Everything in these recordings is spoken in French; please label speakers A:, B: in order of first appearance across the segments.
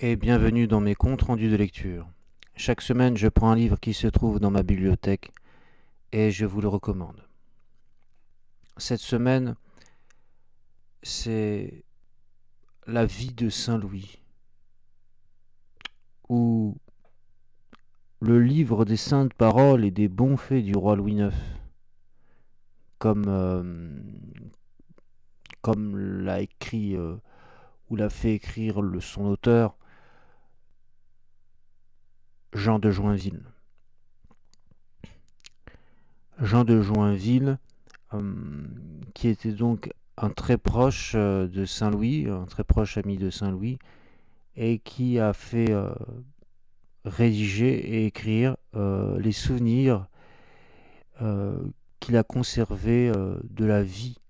A: et bienvenue dans mes comptes rendus de lecture. Chaque semaine, je prends un livre qui se trouve dans ma bibliothèque et je vous le recommande. Cette semaine, c'est La vie de Saint Louis, ou le livre des saintes paroles et des bons faits du roi Louis IX, comme l'a écrit ou l'a fait écrire son auteur, Jean de Joinville. Jean de Joinville, qui était donc un très proche de Saint-Louis, un très proche ami de Saint-Louis, et qui a fait rédiger et écrire les souvenirs euh, qu'il a conservés de la vie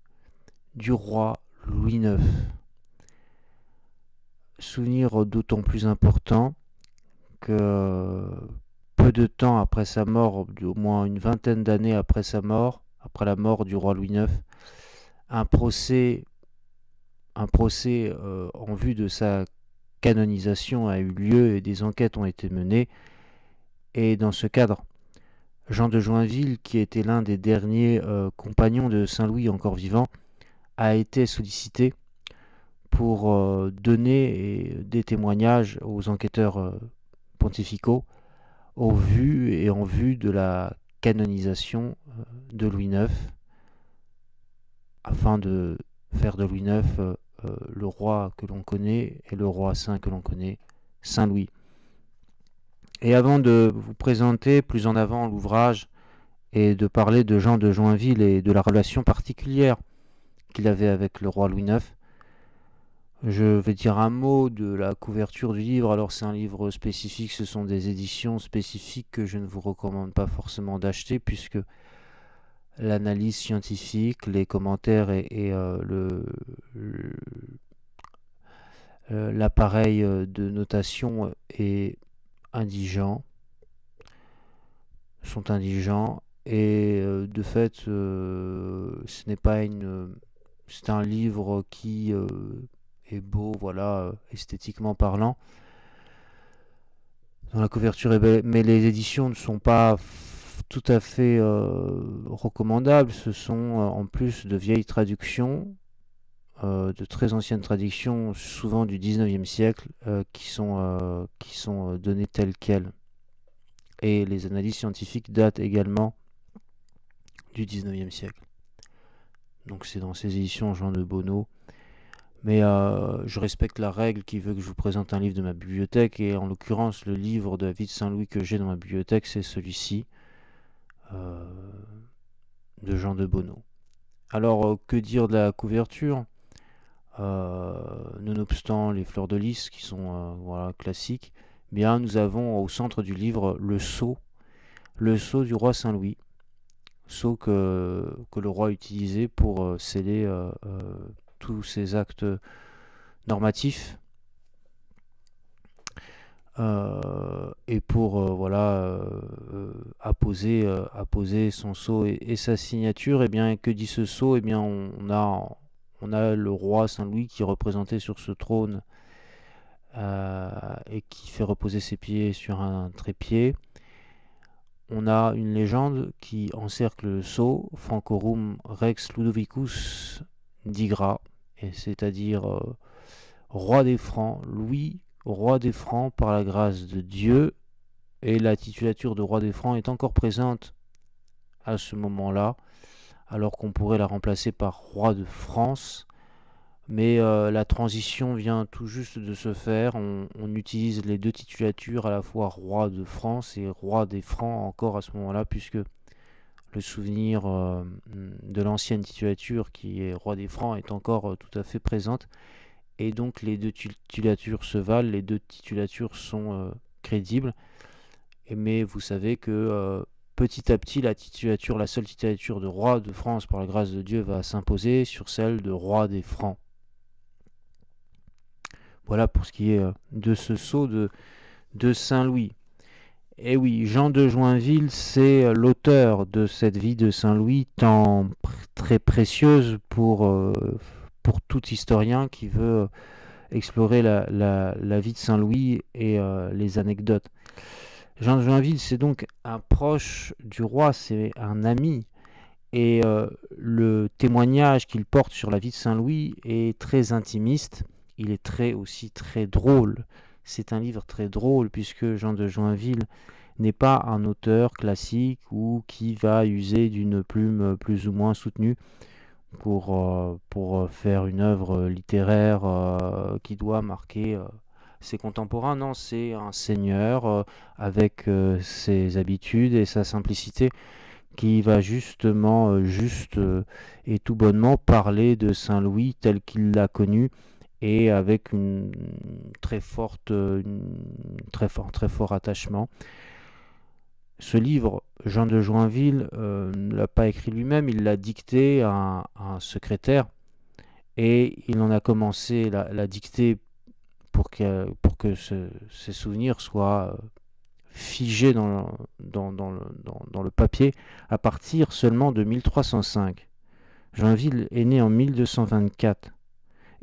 A: du roi Louis IX. Souvenirs d'autant plus importants que peu de temps après sa mort, au moins une vingtaine d'années après sa mort, après la mort du roi Louis IX, un procès en vue de sa canonisation a eu lieu et des enquêtes ont été menées. Et dans ce cadre, Jean de Joinville, qui était l'un des derniers compagnons de Saint-Louis encore vivant, a été sollicité pour donner des témoignages aux enquêteurs pontificaux au vu et en vue de la canonisation de Louis IX, afin de faire de Louis IX le roi que l'on connaît et le roi saint que l'on connaît, Saint Louis. Et avant de vous présenter plus en avant l'ouvrage et de parler de Jean de Joinville et de la relation particulière qu'il avait avec le roi Louis IX, je vais dire un mot de la couverture du livre. Alors c'est un livre spécifique, ce sont des éditions spécifiques que je ne vous recommande pas forcément d'acheter, puisque l'analyse scientifique, les commentaires et l'appareil de notation est indigent, sont indigents, et de fait ce n'est pas c'est un livre qui est beau, voilà, esthétiquement parlant, dont la couverture est belle, mais les éditions ne sont pas tout à fait recommandables. Ce sont en plus de vieilles traductions, de très anciennes traductions, souvent du 19e siècle, qui sont données telles quelles. Et les analyses scientifiques datent également du 19e siècle. Donc c'est dans ces éditions Jean de Bonneau. Mais je respecte la règle qui veut que je vous présente un livre de ma bibliothèque, et en l'occurrence le livre de la vie de Saint-Louis que j'ai dans ma bibliothèque, c'est celui-ci, euh, de Jean de Bonneau. Alors que dire de la couverture, nonobstant les fleurs de lys qui sont voilà, classiques, bien nous avons au centre du livre le sceau du roi Saint-Louis, sceau que le roi utilisait pour sceller tous ses actes normatifs, et pour apposer son sceau et sa signature. Et bien que dit ce sceau? Et bien on a le roi Saint-Louis qui est représenté sur ce trône et qui fait reposer ses pieds sur un trépied. On a une légende qui encercle le sceau, Francorum Rex Ludovicus Digra, et c'est-à-dire roi des Francs, Louis, roi des Francs par la grâce de Dieu. Et la titulature de roi des Francs est encore présente à ce moment-là, alors qu'on pourrait la remplacer par roi de France. Mais la transition vient tout juste de se faire. On utilise les deux titulatures, à la fois roi de France et roi des Francs encore à ce moment-là, puisque le souvenir de l'ancienne titulature qui est roi des Francs est encore tout à fait présente. Et donc les deux titulatures se valent, les deux titulatures sont crédibles. Mais vous savez que petit à petit, la seule titulature de roi de France par la grâce de Dieu va s'imposer sur celle de roi des Francs. Voilà pour ce qui est de ce sceau de Saint-Louis. Et oui, Jean de Joinville, c'est l'auteur de cette vie de Saint-Louis, tant très précieuse pour tout historien qui veut explorer la vie de Saint-Louis et les anecdotes. Jean de Joinville, c'est donc un proche du roi, c'est un ami. Et le témoignage qu'il porte sur la vie de Saint-Louis est très intimiste. Il est aussi très drôle. C'est un livre très drôle puisque Jean de Joinville n'est pas un auteur classique ou qui va user d'une plume plus ou moins soutenue pour faire une œuvre littéraire qui doit marquer ses contemporains. Non, c'est un seigneur avec ses habitudes et sa simplicité qui va justement, et tout bonnement parler de Saint-Louis tel qu'il l'a connu et avec un très fort attachement. Ce livre, Jean de Joinville ne l'a pas écrit lui-même, il l'a dicté à un secrétaire et il en a commencé la dictée pour que ces souvenirs soient figés dans le papier à partir seulement de 1305. Joinville est né en 1224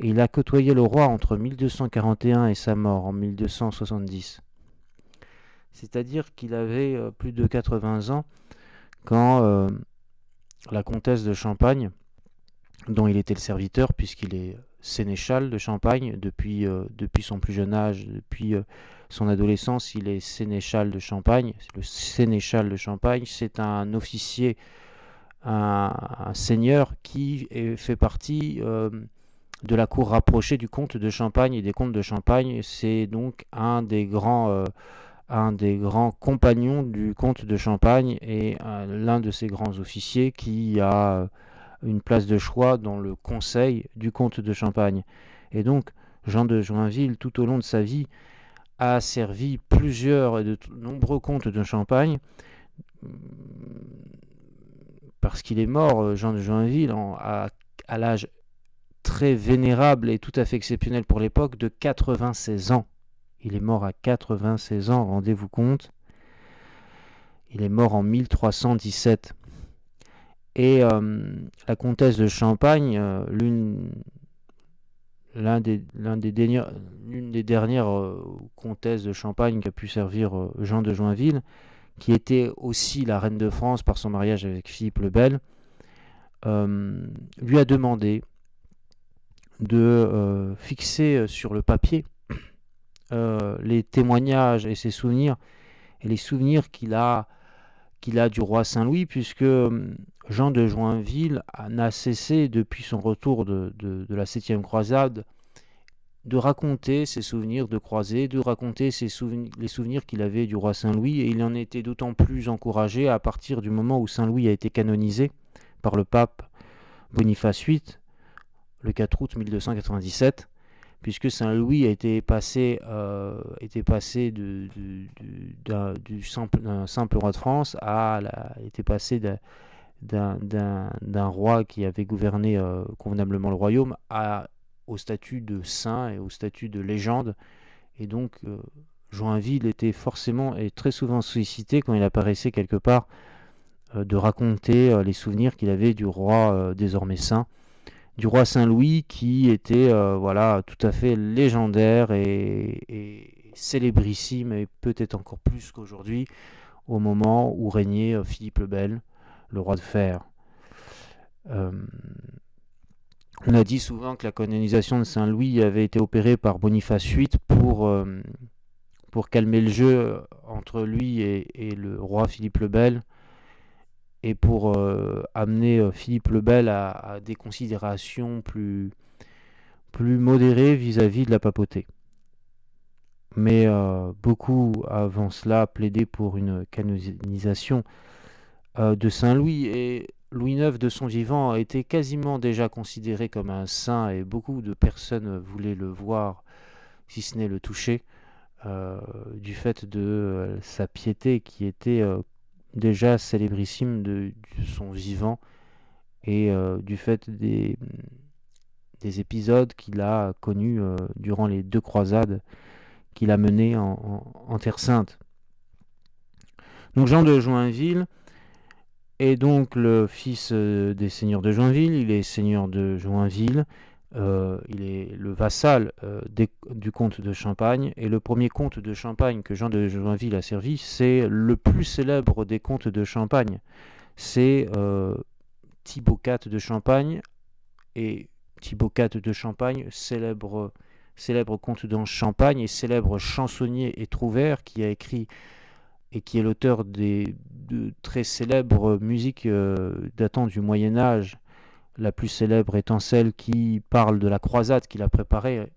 A: et il a côtoyé le roi entre 1241 et sa mort en 1270. C'est-à-dire qu'il avait plus de 80 ans quand la comtesse de Champagne, dont il était le serviteur puisqu'il est sénéchal de Champagne depuis son plus jeune âge, depuis son adolescence, il est sénéchal de Champagne. Le sénéchal de Champagne, c'est un officier, un seigneur qui fait partie de la cour rapprochée du comte de Champagne et des comtes de Champagne. C'est donc un des grands compagnons du comte de Champagne et l'un de ses grands officiers qui a une place de choix dans le conseil du comte de Champagne. Et donc, Jean de Joinville, tout au long de sa vie, a servi plusieurs et de nombreux comtes de Champagne, parce qu'il est mort, Jean de Joinville, à l'âge très vénérable et tout à fait exceptionnel pour l'époque, de 96 ans. Il est mort à 96 ans, rendez-vous compte. Il est mort en 1317. Et la comtesse de Champagne, l'une des dernières comtesses de Champagne qui a pu servir Jean de Joinville, qui était aussi la reine de France par son mariage avec Philippe le Bel, lui a demandé de fixer sur le papier les témoignages et ses souvenirs, et les souvenirs qu'il a du roi Saint-Louis, puisque Jean de Joinville n'a cessé, depuis son retour de la 7e croisade, de raconter ses souvenirs de croisée, de raconter les souvenirs qu'il avait du roi Saint-Louis, et il en était d'autant plus encouragé à partir du moment où Saint-Louis a été canonisé par le pape Boniface VIII, le 4 août 1297, puisque Saint-Louis a été passé d'un simple roi de France était passé d'un roi qui avait gouverné convenablement le royaume au statut de saint et au statut de légende. Et donc Joinville était forcément et très souvent sollicité quand il apparaissait quelque part de raconter les souvenirs qu'il avait du roi désormais saint, du roi Saint-Louis, qui était tout à fait légendaire et célébrissime, et peut-être encore plus qu'aujourd'hui, au moment où régnait Philippe le Bel, le roi de fer. On a dit souvent que la canonisation de Saint-Louis avait été opérée par Boniface VIII pour calmer le jeu entre lui et le roi Philippe le Bel, et pour amener Philippe le Bel à des considérations plus modérées vis-à-vis de la papauté. Mais beaucoup avant cela plaidaient pour une canonisation de Saint-Louis, et Louis IX de son vivant était quasiment déjà considéré comme un saint, et beaucoup de personnes voulaient le voir, si ce n'est le toucher, du fait de sa piété qui était déjà célébrissime de son vivant, et du fait des épisodes qu'il a connus durant les 2 croisades qu'il a menées en Terre Sainte. Donc Jean de Joinville est donc le fils des seigneurs de Joinville. Il est seigneur de Joinville Il est le vassal du comte de Champagne, et le premier comte de Champagne que Jean de Joinville a servi, c'est le plus célèbre des comtes de Champagne. C'est Thibaut IV de Champagne, et Thibaut IV de Champagne, célèbre comte de Champagne et célèbre chansonnier et trouvère qui a écrit et qui est l'auteur de très célèbres musiques datant du Moyen Âge, la plus célèbre étant celle qui parle de la croisade qu'il a préparée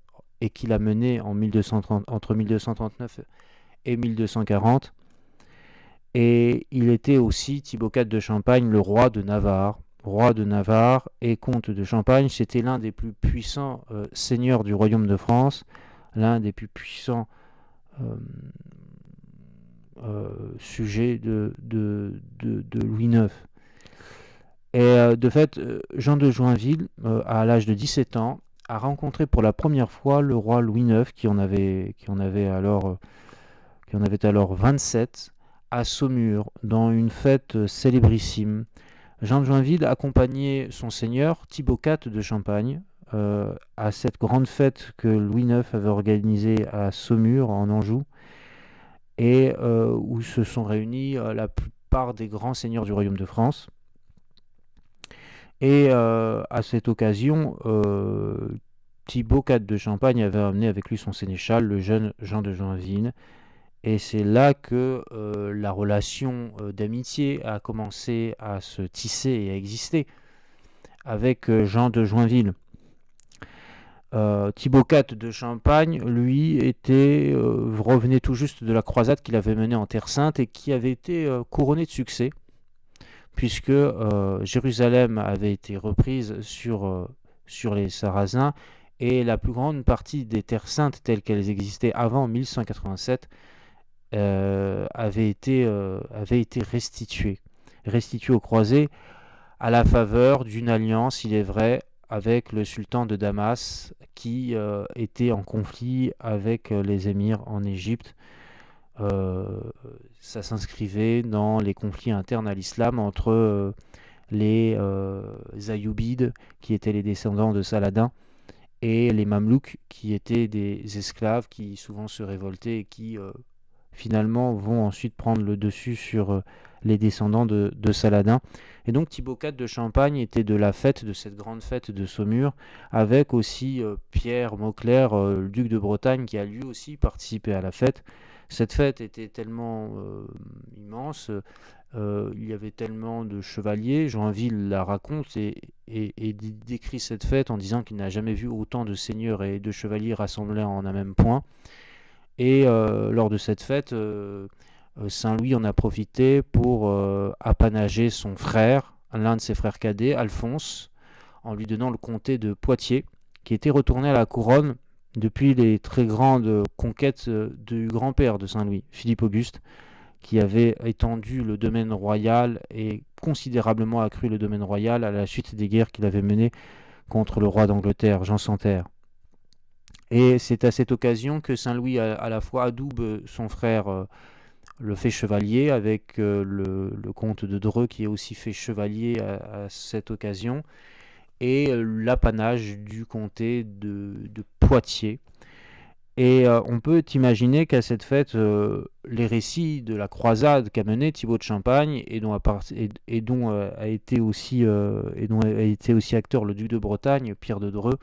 A: et qu'il a menée entre 1239 et 1240. Et il était aussi, Thibaut IV de Champagne, le roi de Navarre. Roi de Navarre et comte de Champagne, c'était l'un des plus puissants seigneurs du royaume de France, l'un des plus puissants sujets de Louis IX. Et de fait, Jean de Joinville, à l'âge de 17 ans, a rencontré pour la première fois le roi Louis IX, qui en avait alors 27, à Saumur, dans une fête célébrissime. Jean de Joinville accompagnait son seigneur, Thibaut IV de Champagne, à cette grande fête que Louis IX avait organisée à Saumur, en Anjou, et où se sont réunis la plupart des grands seigneurs du royaume de France. Et à cette occasion, Thibaut IV de Champagne avait amené avec lui son sénéchal, le jeune Jean de Joinville. Et c'est là que la relation d'amitié a commencé à se tisser et à exister avec Jean de Joinville. Thibaut IV de Champagne, lui, revenait tout juste de la croisade qu'il avait menée en Terre Sainte et qui avait été couronnée de succès, puisque Jérusalem avait été reprise sur les Sarrasins, et la plus grande partie des Terres Saintes telles qu'elles existaient avant 1187 avait été restituée aux croisés à la faveur d'une alliance, il est vrai, avec le sultan de Damas, qui était en conflit avec les émirs en Égypte. Ça s'inscrivait dans les conflits internes à l'islam entre les Ayyoubides, qui étaient les descendants de Saladin, et les Mamelouks, qui étaient des esclaves qui souvent se révoltaient et qui finalement vont ensuite prendre le dessus sur les descendants de Saladin. Et donc Thibaut IV de Champagne était de cette grande fête de Saumur, avec aussi Pierre Mauclerc, le duc de Bretagne, qui a lui aussi participé à la fête. Cette fête était tellement immense, il y avait tellement de chevaliers. Joinville la raconte et décrit cette fête en disant qu'il n'a jamais vu autant de seigneurs et de chevaliers rassemblés en un même point. Et lors de cette fête, Saint-Louis en a profité pour apanager son frère, l'un de ses frères cadets, Alphonse, en lui donnant le comté de Poitiers, qui était retourné à la couronne depuis les très grandes conquêtes du grand-père de Saint-Louis, Philippe Auguste, qui avait étendu le domaine royal et considérablement accru le domaine royal à la suite des guerres qu'il avait menées contre le roi d'Angleterre, Jean sans Terre. Et c'est à cette occasion que Saint-Louis à la fois adoube son frère, le fait chevalier, avec le comte de Dreux qui est aussi fait chevalier à cette occasion, et l'apanage du comté de Poitiers. Et on peut imaginer qu'à cette fête, les récits de la croisade qu'a menée Thibaut de Champagne et dont a été aussi acteur le duc de Bretagne, Pierre de Dreux,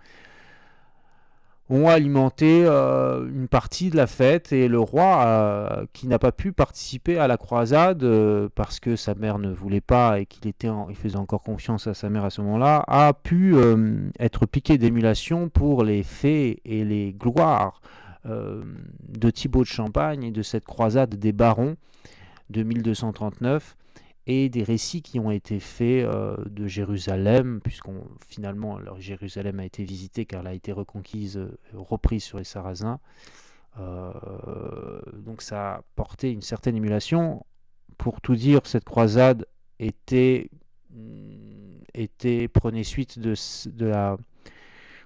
A: ont alimenté une partie de la fête, et le roi, qui n'a pas pu participer à la croisade parce que sa mère ne voulait pas et qu'il faisait encore confiance à sa mère à ce moment-là, a pu être piqué d'émulation pour les faits et les gloires de Thibaut de Champagne et de cette croisade des barons de 1239, et des récits qui ont été faits de Jérusalem, finalement Jérusalem a été visitée car elle a été reprise sur les Sarrasins. Donc ça a porté une certaine émulation. Pour tout dire, cette croisade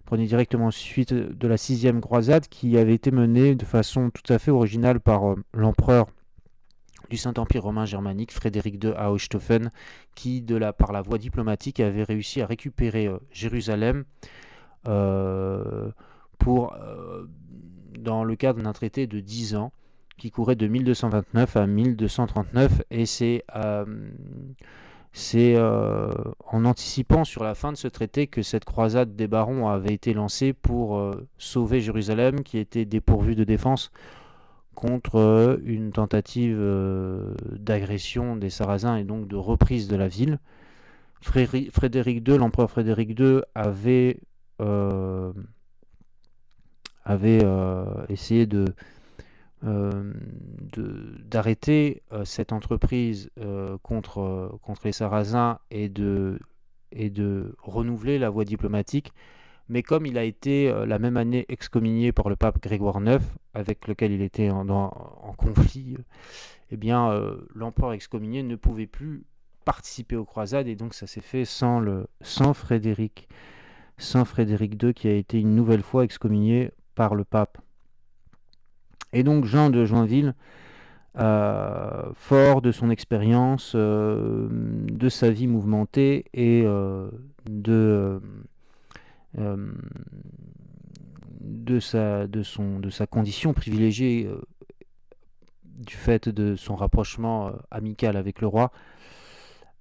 A: prenait directement suite de la 6e croisade, qui avait été menée de façon tout à fait originale par l'empereur du Saint-Empire romain germanique, Frédéric II à Hochthofen, qui, par la voie diplomatique, avait réussi à récupérer Jérusalem dans le cadre d'un traité de 10 ans qui courait de 1229 à 1239, et c'est en anticipant sur la fin de ce traité que cette croisade des barons avait été lancée pour sauver Jérusalem, qui était dépourvue de défense contre une tentative d'agression des Sarrasins et donc de reprise de la ville. Frédéric II, l'empereur Frédéric II, avait essayé d'arrêter cette entreprise contre les Sarrasins et de renouveler la voie diplomatique. Mais comme il a été la même année excommunié par le pape Grégoire IX, avec lequel il était en conflit, eh bien l'empereur excommunié ne pouvait plus participer aux croisades, et donc ça s'est fait sans Frédéric II, qui a été une nouvelle fois excommunié par le pape. Et donc Jean de Joinville, fort de son expérience, de sa vie mouvementée et de sa condition privilégiée du fait de son rapprochement amical avec le roi,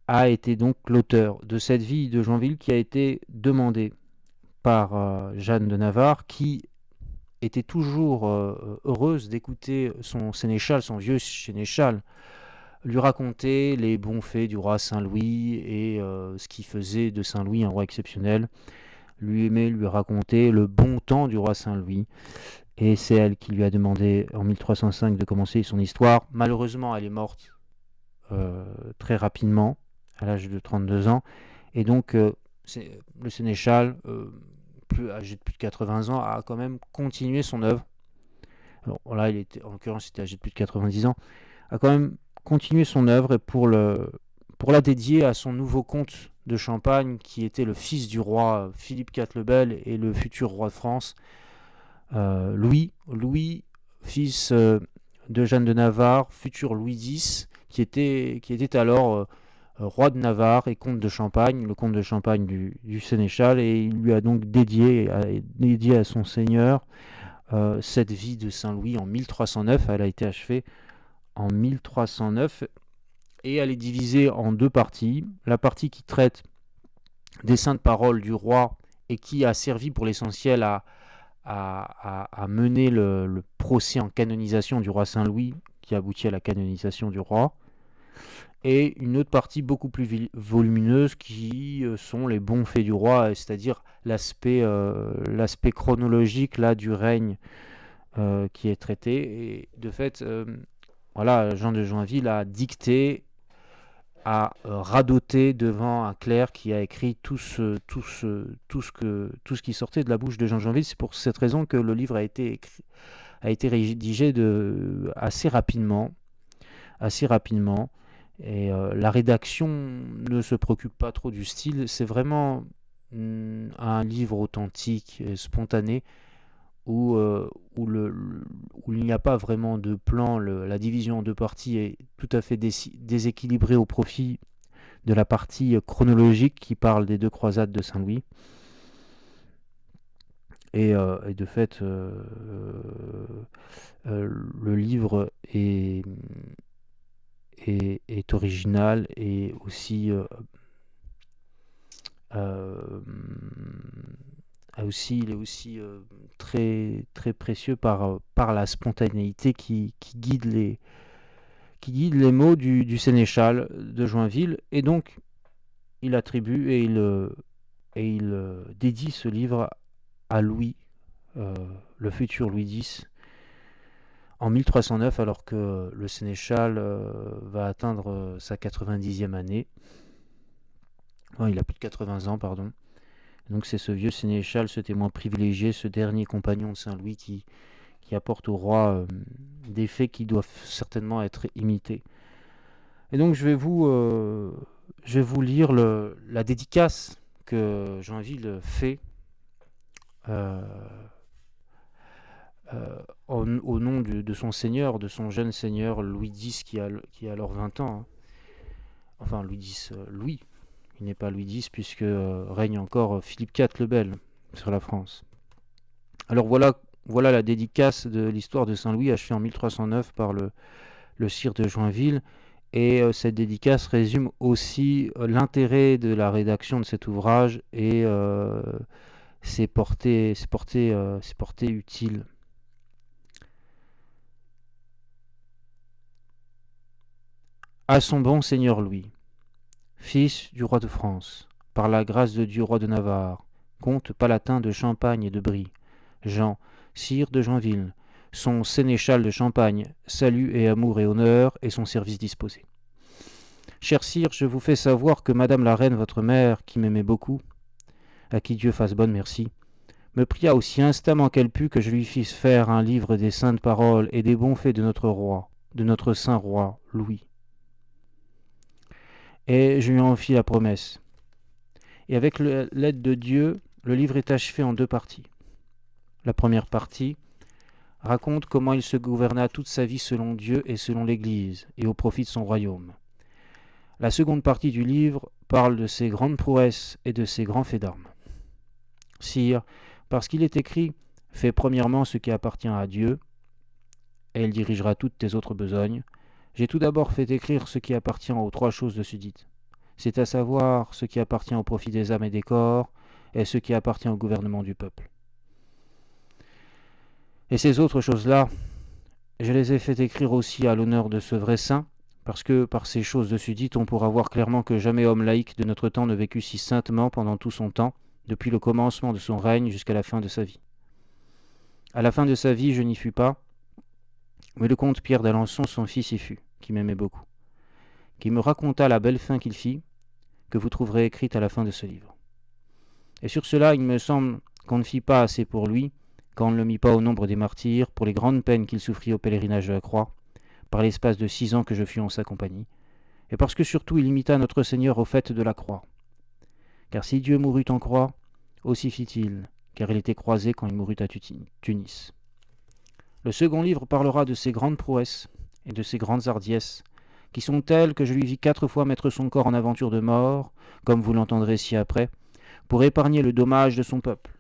A: a été donc l'auteur de cette vie de Joinville, qui a été demandée par Jeanne de Navarre, qui était toujours heureuse d'écouter son sénéchal, son vieux sénéchal, lui raconter les bons faits du roi Saint-Louis et ce qui faisait de Saint-Louis un roi exceptionnel. Lui aimait lui raconter le bon temps du roi Saint-Louis, et c'est elle qui lui a demandé en 1305 de commencer son histoire. Malheureusement, elle est morte très rapidement, à l'âge de 32 ans, et donc le sénéchal, âgé de plus de 80 ans, a quand même continué son œuvre. Alors, là, en l'occurrence, il était âgé de plus de 90 ans, a quand même continué son œuvre, et pour la dédier à son nouveau comte de Champagne, qui était le fils du roi Philippe IV le Bel et le futur roi de France, Louis, fils de Jeanne de Navarre, futur Louis X, qui était alors roi de Navarre et comte de Champagne, le comte de Champagne du Sénéchal, et il lui a donc dédié à son seigneur cette vie de Saint-Louis en 1309. Elle a été achevée en 1309, et elle est divisée en deux parties. La partie qui traite des saintes paroles du roi et qui a servi pour l'essentiel à mener le procès en canonisation du roi Saint-Louis, qui aboutit à la canonisation du roi, et une autre partie beaucoup plus volumineuse qui sont les bons faits du roi, c'est-à-dire l'aspect chronologique là du règne qui est traité. Et de fait, voilà, Jean de Joinville a dicté, a radoté devant un clerc qui a écrit tout ce qui sortait de la bouche de Jean de Joinville. C'est pour cette raison que le livre a été rédigé assez rapidement. Et la rédaction ne se préoccupe pas trop du style. C'est vraiment un livre authentique, spontané, où il n'y a pas vraiment de plan. La division en deux parties est tout à fait déséquilibrée au profit de la partie chronologique qui parle des deux croisades de Saint-Louis. Et de fait, le livre est original, et aussi il est aussi très, très précieux par la spontanéité qui guide les mots du sénéchal de Joinville. Et donc il attribue et il dédie ce livre à Louis, le futur Louis X, en 1309, alors que le sénéchal va atteindre sa 90e année. Enfin, il a plus de 80 ans, pardon. Donc c'est ce vieux sénéchal, ce témoin privilégié, ce dernier compagnon de Saint-Louis qui apporte au roi des faits qui doivent certainement être imités. Et donc je vais vous lire la dédicace que Joinville fait au nom de son seigneur, de son jeune seigneur Louis X, qui a alors 20 ans. Hein. Enfin, Louis X, Louis. Il n'est pas Louis X, puisque règne encore Philippe IV le Bel. sur la France. Alors voilà la dédicace de l'histoire de Saint-Louis achevée en 1309 par le sire de Joinville. Et cette dédicace résume aussi l'intérêt de la rédaction de cet ouvrage et ses portées utiles. À son bon Seigneur Louis, fils du roi de France, par la grâce de Dieu roi de Navarre, comte palatin de Champagne et de Brie, Jean, sire de Joinville, son sénéchal de Champagne, salut et amour et honneur et son service disposé. Cher sire, je vous fais savoir que madame la reine votre mère, qui m'aimait beaucoup, à qui Dieu fasse bonne merci, me pria aussi instamment qu'elle put que je lui fisse faire un livre des saintes paroles et des bons faits de notre roi, de notre saint roi, Louis. Et je lui en fis la promesse. Et avec l'aide de Dieu, le livre est achevé en 2 parties. La première partie raconte comment il se gouverna toute sa vie selon Dieu et selon l'Église, et au profit de son royaume. La seconde partie du livre parle de ses grandes prouesses et de ses grands faits d'armes. Sire, parce qu'il est écrit « Fais premièrement ce qui appartient à Dieu, et il dirigera toutes tes autres besognes », j'ai tout d'abord fait écrire ce qui appartient aux 3 choses de susdites. C'est à savoir ce qui appartient au profit des âmes et des corps, et ce qui appartient au gouvernement du peuple. Et ces autres choses-là, je les ai fait écrire aussi à l'honneur de ce vrai saint, parce que par ces choses de susdites, on pourra voir clairement que jamais homme laïque de notre temps ne vécut si saintement pendant tout son temps, depuis le commencement de son règne jusqu'à la fin de sa vie. À la fin de sa vie, je n'y fus pas, mais le comte Pierre d'Alençon, son fils, y fut, qui m'aimait beaucoup, qui me raconta la belle fin qu'il fit, que vous trouverez écrite à la fin de ce livre. Et sur cela, il me semble qu'on ne fit pas assez pour lui, quand on ne le mit pas au nombre des martyrs, pour les grandes peines qu'il souffrit au pèlerinage de la croix, par l'espace de 6 ans que je fus en sa compagnie, et parce que surtout il imita notre Seigneur au fait de la croix. Car si Dieu mourut en croix, aussi fit-il, car il était croisé quand il mourut à Tunis. Le second livre parlera de ses grandes prouesses et de ses grandes hardiesses, qui sont telles que je lui vis 4 fois mettre son corps en aventure de mort, comme vous l'entendrez ci-après, pour épargner le dommage de son peuple.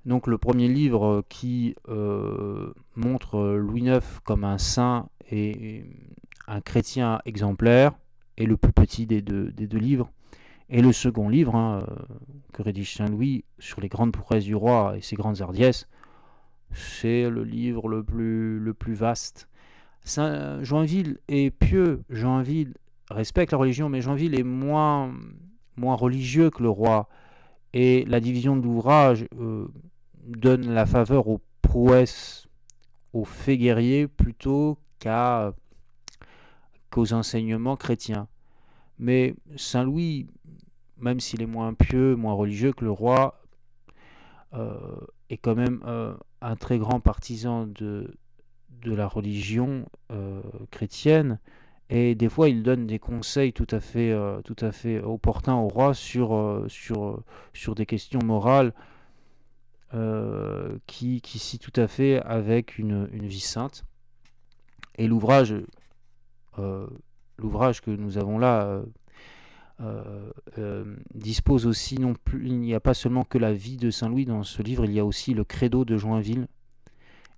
A: Donc le premier livre qui montre Louis IX comme un saint et un chrétien exemplaire, est le plus petit des deux livres. Et le second livre, que rédige Saint Louis sur les grandes prouesses du roi et ses grandes hardiesses, c'est le livre le plus vaste. Joinville est pieux, Joinville respecte la religion, mais Joinville est moins religieux que le roi. Et la division de l'ouvrage donne la faveur aux prouesses, aux faits guerriers, plutôt qu'aux enseignements chrétiens. Mais Saint Louis, même s'il est moins pieux, moins religieux que le roi, est quand même un très grand partisan de la religion chrétienne, et des fois il donne des conseils tout à fait opportuns au roi sur des questions morales qui scie tout à fait avec une vie sainte. Et l'ouvrage que nous avons là dispose aussi, non plus, il n'y a pas seulement que la vie de Saint Louis dans ce livre, il y a aussi le credo de Joinville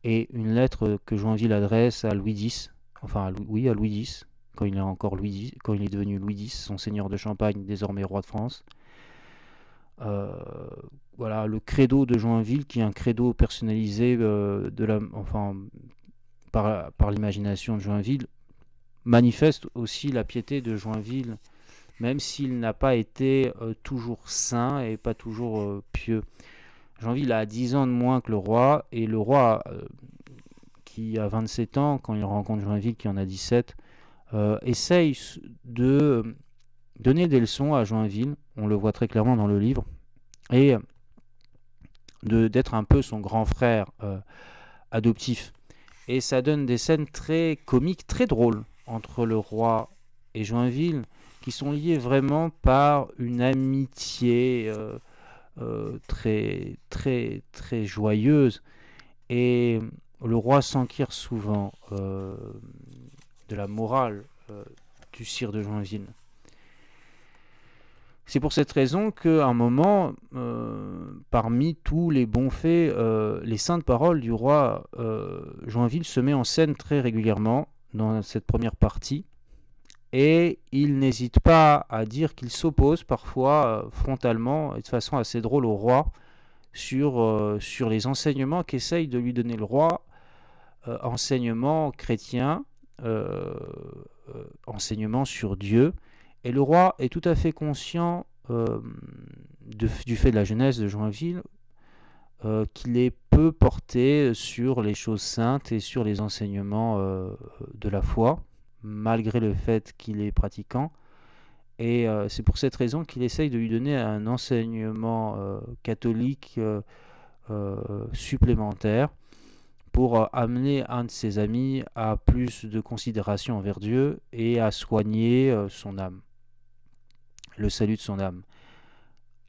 A: et une lettre que Joinville adresse à Louis X, à Louis X, quand il est encore Louis X, quand il est devenu Louis X, son seigneur de Champagne, désormais roi de France. Voilà le credo de Joinville, qui est un credo personnalisé par l'imagination de Joinville, manifeste aussi la piété de Joinville, même s'il n'a pas été toujours saint et pas toujours pieux. Joinville a 10 ans de moins que le roi, et le roi, qui a 27 ans, quand il rencontre Joinville, qui en a 17, essaye de donner des leçons à Joinville, on le voit très clairement dans le livre, et d'être un peu son grand frère adoptif. Et ça donne des scènes très comiques, très drôles, entre le roi et Joinville, qui sont liés vraiment par une amitié très, très, très joyeuse. Et le roi s'enquiert souvent de la morale du sire de Joinville. C'est pour cette raison qu'à un moment, parmi tous les bons faits, les saintes paroles du roi Joinville se met en scène très régulièrement dans cette première partie. Et il n'hésite pas à dire qu'il s'oppose parfois frontalement et de façon assez drôle au roi sur les enseignements qu'essaye de lui donner le roi, enseignements chrétiens, enseignements sur Dieu. Et le roi est tout à fait conscient du fait de la jeunesse de Joinville qu'il est peu porté sur les choses saintes et sur les enseignements de la foi, malgré le fait qu'il est pratiquant. Et c'est pour cette raison qu'il essaye de lui donner un enseignement catholique supplémentaire pour amener un de ses amis à plus de considération envers Dieu et à soigner son âme, le salut de son âme.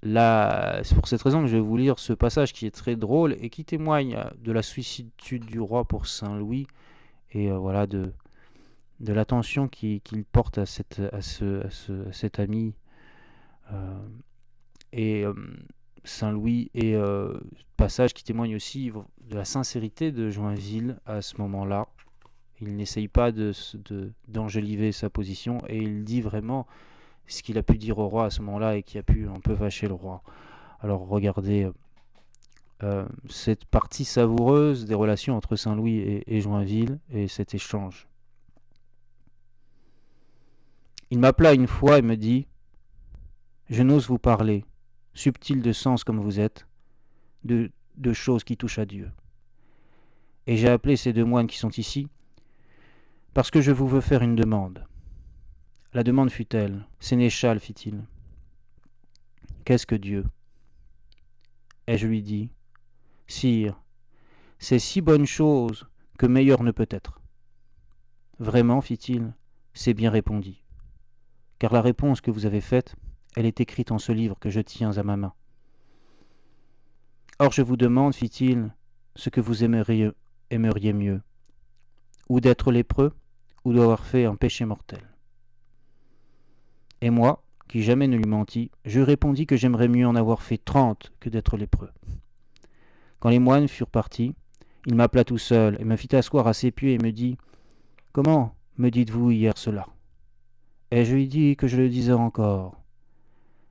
A: Là, c'est pour cette raison que je vais vous lire ce passage qui est très drôle et qui témoigne de la sollicitude du roi pour Saint Louis et voilà de l'attention qu'il porte à cet ami. Et Saint Louis et passage qui témoigne aussi de la sincérité de Joinville à ce moment-là. Il n'essaye pas d'enjoliver sa position et il dit vraiment ce qu'il a pu dire au roi à ce moment-là et qui a pu un peu fâcher le roi. Alors regardez cette partie savoureuse des relations entre Saint-Louis et Joinville et cet échange. Il m'appela une fois et me dit « Je n'ose vous parler, subtil de sens comme vous êtes, de choses qui touchent à Dieu. Et j'ai appelé ces deux moines qui sont ici, parce que je vous veux faire une demande. » La demande fut telle. « Sénéchal, fit-il, qu'est-ce que Dieu ?» Et je lui dis, « Sire, c'est si bonne chose que meilleur ne peut être. » Vraiment, fit-il, c'est bien répondu. Car la réponse que vous avez faite, elle est écrite en ce livre que je tiens à ma main. Or je vous demande, fit-il, ce que vous aimeriez mieux, ou d'être lépreux, ou d'avoir fait un péché mortel. Et moi, qui jamais ne lui mentis, je répondis que j'aimerais mieux en avoir fait 30 que d'être lépreux. Quand les moines furent partis, il m'appela tout seul et me fit asseoir à ses pieds et me dit « Comment me dites-vous hier cela ?» Et je lui dis que je le disais encore.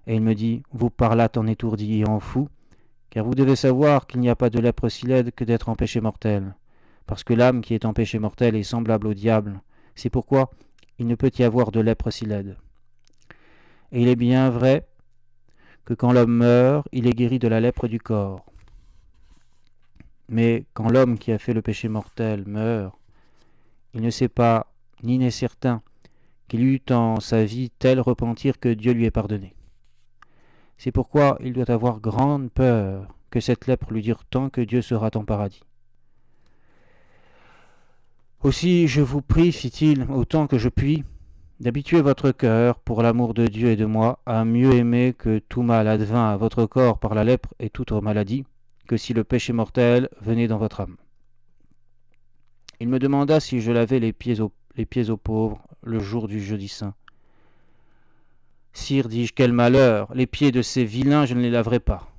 A: Et il me dit « Vous parlâtes en étourdi et en fou, car vous devez savoir qu'il n'y a pas de lèpre si laide que d'être en péché mortel, parce que l'âme qui est en péché mortel est semblable au diable. C'est pourquoi il ne peut y avoir de lèpre si laide. Et il est bien vrai que quand l'homme meurt, il est guéri de la lèpre du corps. Mais quand l'homme qui a fait le péché mortel meurt, il ne sait pas, ni n'est certain, qu'il eut en sa vie tel repentir que Dieu lui ait pardonné. C'est pourquoi il doit avoir grande peur que cette lèpre lui dure tant que Dieu sera en paradis. Aussi, je vous prie, fit-il, autant que je puis, d'habituer votre cœur, pour l'amour de Dieu et de moi, à mieux aimer que tout mal advint à votre corps par la lèpre et toute maladie, que si le péché mortel venait dans votre âme. Il me demanda si je lavais les pieds aux pauvres le jour du jeudi saint. Sire, dis-je, quel malheur! Les pieds de ces vilains, je ne les laverai pas.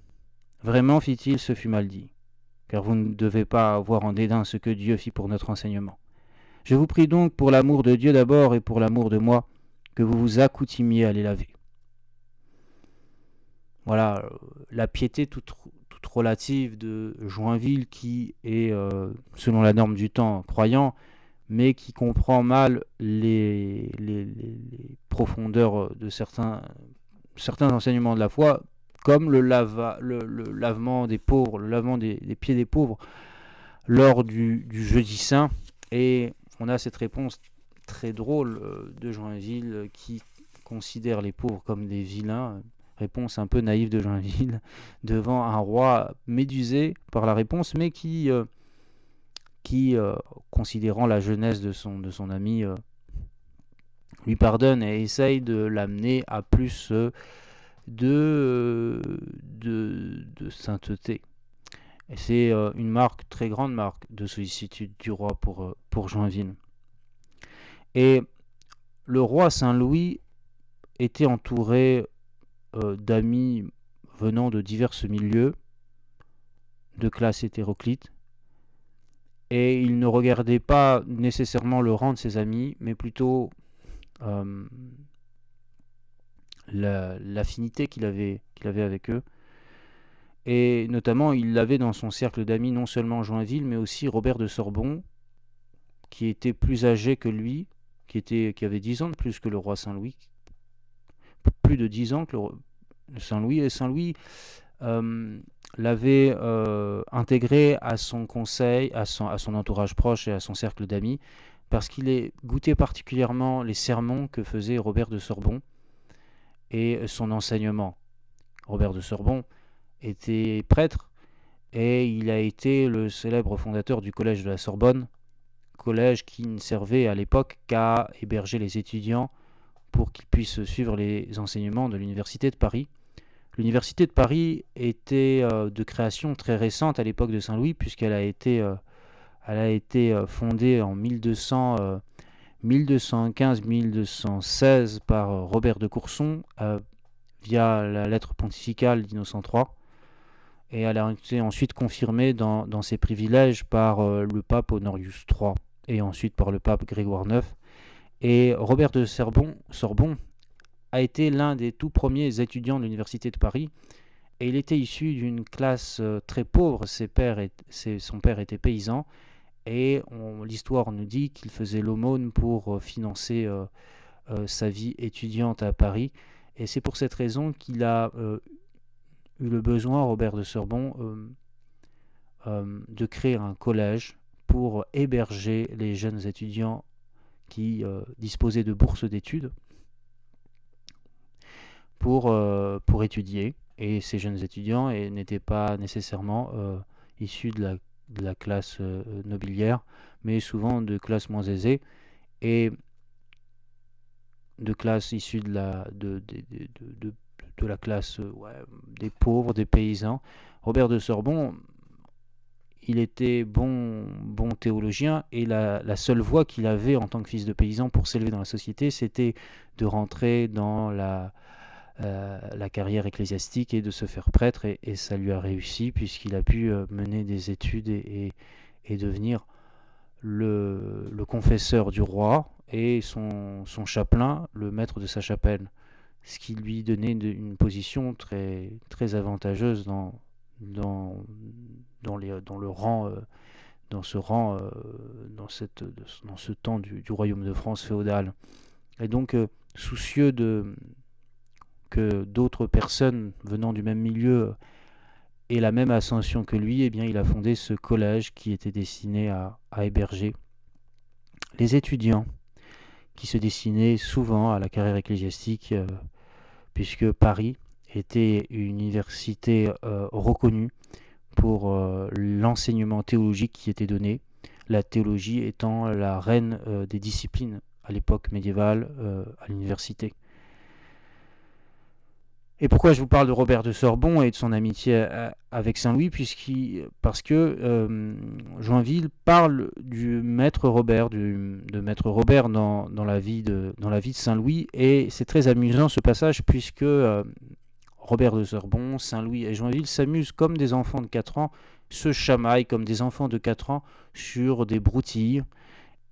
A: Vraiment, fit-il, ce fut mal dit, car vous ne devez pas avoir en dédain ce que Dieu fit pour notre enseignement. Je vous prie donc, pour l'amour de Dieu d'abord et pour l'amour de moi, que vous vous accoutumiez à les laver. Voilà, la piété toute relative de Joinville qui est, selon la norme du temps, croyant, mais qui comprend mal les profondeurs de certains enseignements de la foi, comme le lavement des pauvres, le lavement des pieds des pauvres lors du jeudi saint. Et on a cette réponse très drôle de Joinville qui considère les pauvres comme des vilains. Réponse un peu naïve de Joinville devant un roi médusé par la réponse, mais qui considérant la jeunesse de son ami, lui pardonne et essaye de l'amener à plus de sainteté. Et c'est une marque, très grande marque de sollicitude du roi pour Joinville. Et le roi Saint-Louis était entouré d'amis venant de divers milieux, de classes hétéroclites, et il ne regardait pas nécessairement le rang de ses amis, mais plutôt l'affinité qu'il avait avec eux. Et notamment, il avait dans son cercle d'amis non seulement Joinville, mais aussi Robert de Sorbon, qui était plus âgé que lui, qui avait 10 ans de plus que le roi Saint-Louis, plus de 10 ans que le Saint-Louis, et Saint-Louis l'avait intégré à son conseil, à son entourage proche et à son cercle d'amis, parce qu'il goûtait particulièrement les sermons que faisait Robert de Sorbon et son enseignement. Robert de Sorbon était prêtre et il a été le célèbre fondateur du collège de la Sorbonne, collège qui ne servait à l'époque qu'à héberger les étudiants pour qu'ils puissent suivre les enseignements de l'université de Paris. L'université de Paris était de création très récente à l'époque de Saint-Louis, puisqu'elle a été fondée en 1215-1216 par Robert de Courson via la lettre pontificale d'Innocent III. Et elle a été ensuite confirmée dans ses privilèges par le pape Honorius III et ensuite par le pape Grégoire IX. Et Robert de Sorbon a été l'un des tout premiers étudiants de l'université de Paris, et il était issu d'une classe très pauvre. Son père était paysan, et l'histoire nous dit qu'il faisait l'aumône pour financer sa vie étudiante à Paris, et c'est pour cette raison qu'il a eu le besoin, Robert de Sorbon, de créer un collège pour héberger les jeunes étudiants qui disposaient de bourses d'études pour étudier. Et ces jeunes étudiants n'étaient pas nécessairement issus de la classe nobiliaire, mais souvent de classes moins aisées et de classes issues de la classe des pauvres, des paysans. Robert de Sorbon, il était bon théologien, et la seule voie qu'il avait en tant que fils de paysan pour s'élever dans la société, c'était de rentrer dans la carrière ecclésiastique et de se faire prêtre, et ça lui a réussi, puisqu'il a pu mener des études et devenir le confesseur du roi et son chapelain, le maître de sa chapelle, ce qui lui donnait une position très, très avantageuse dans ce temps du royaume de France féodal. Et donc, soucieux que d'autres personnes venant du même milieu aient la même ascension que lui, eh bien, il a fondé ce collège qui était destiné à héberger les étudiants qui se destinaient souvent à la carrière ecclésiastique, puisque Paris était une université reconnue pour l'enseignement théologique qui était donné, la théologie étant la reine des disciplines à l'époque médiévale à l'université. Et pourquoi je vous parle de Robert de Sorbon et de son amitié avec Saint-Louis? Parce que Joinville parle du maître Robert, de maître Robert dans la vie de Saint-Louis, et c'est très amusant ce passage, puisque Robert de Sorbon, Saint-Louis et Joinville s'amusent comme des enfants de 4 ans, se chamaillent comme des enfants de 4 ans sur des broutilles.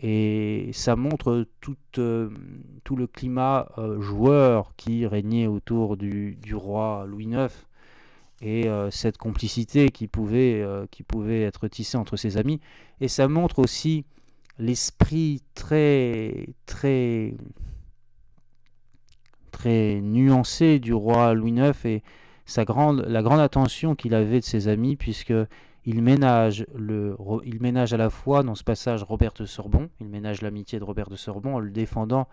A: Et ça montre tout le climat joueur qui régnait autour du roi Louis IX, et cette complicité qui pouvait être tissée entre ses amis. Et ça montre aussi l'esprit très, très, très nuancé du roi Louis IX, et la grande attention qu'il avait de ses amis, puisque il ménage à la fois dans ce passage Robert de Sorbon, il ménage l'amitié de Robert de Sorbon en le défendant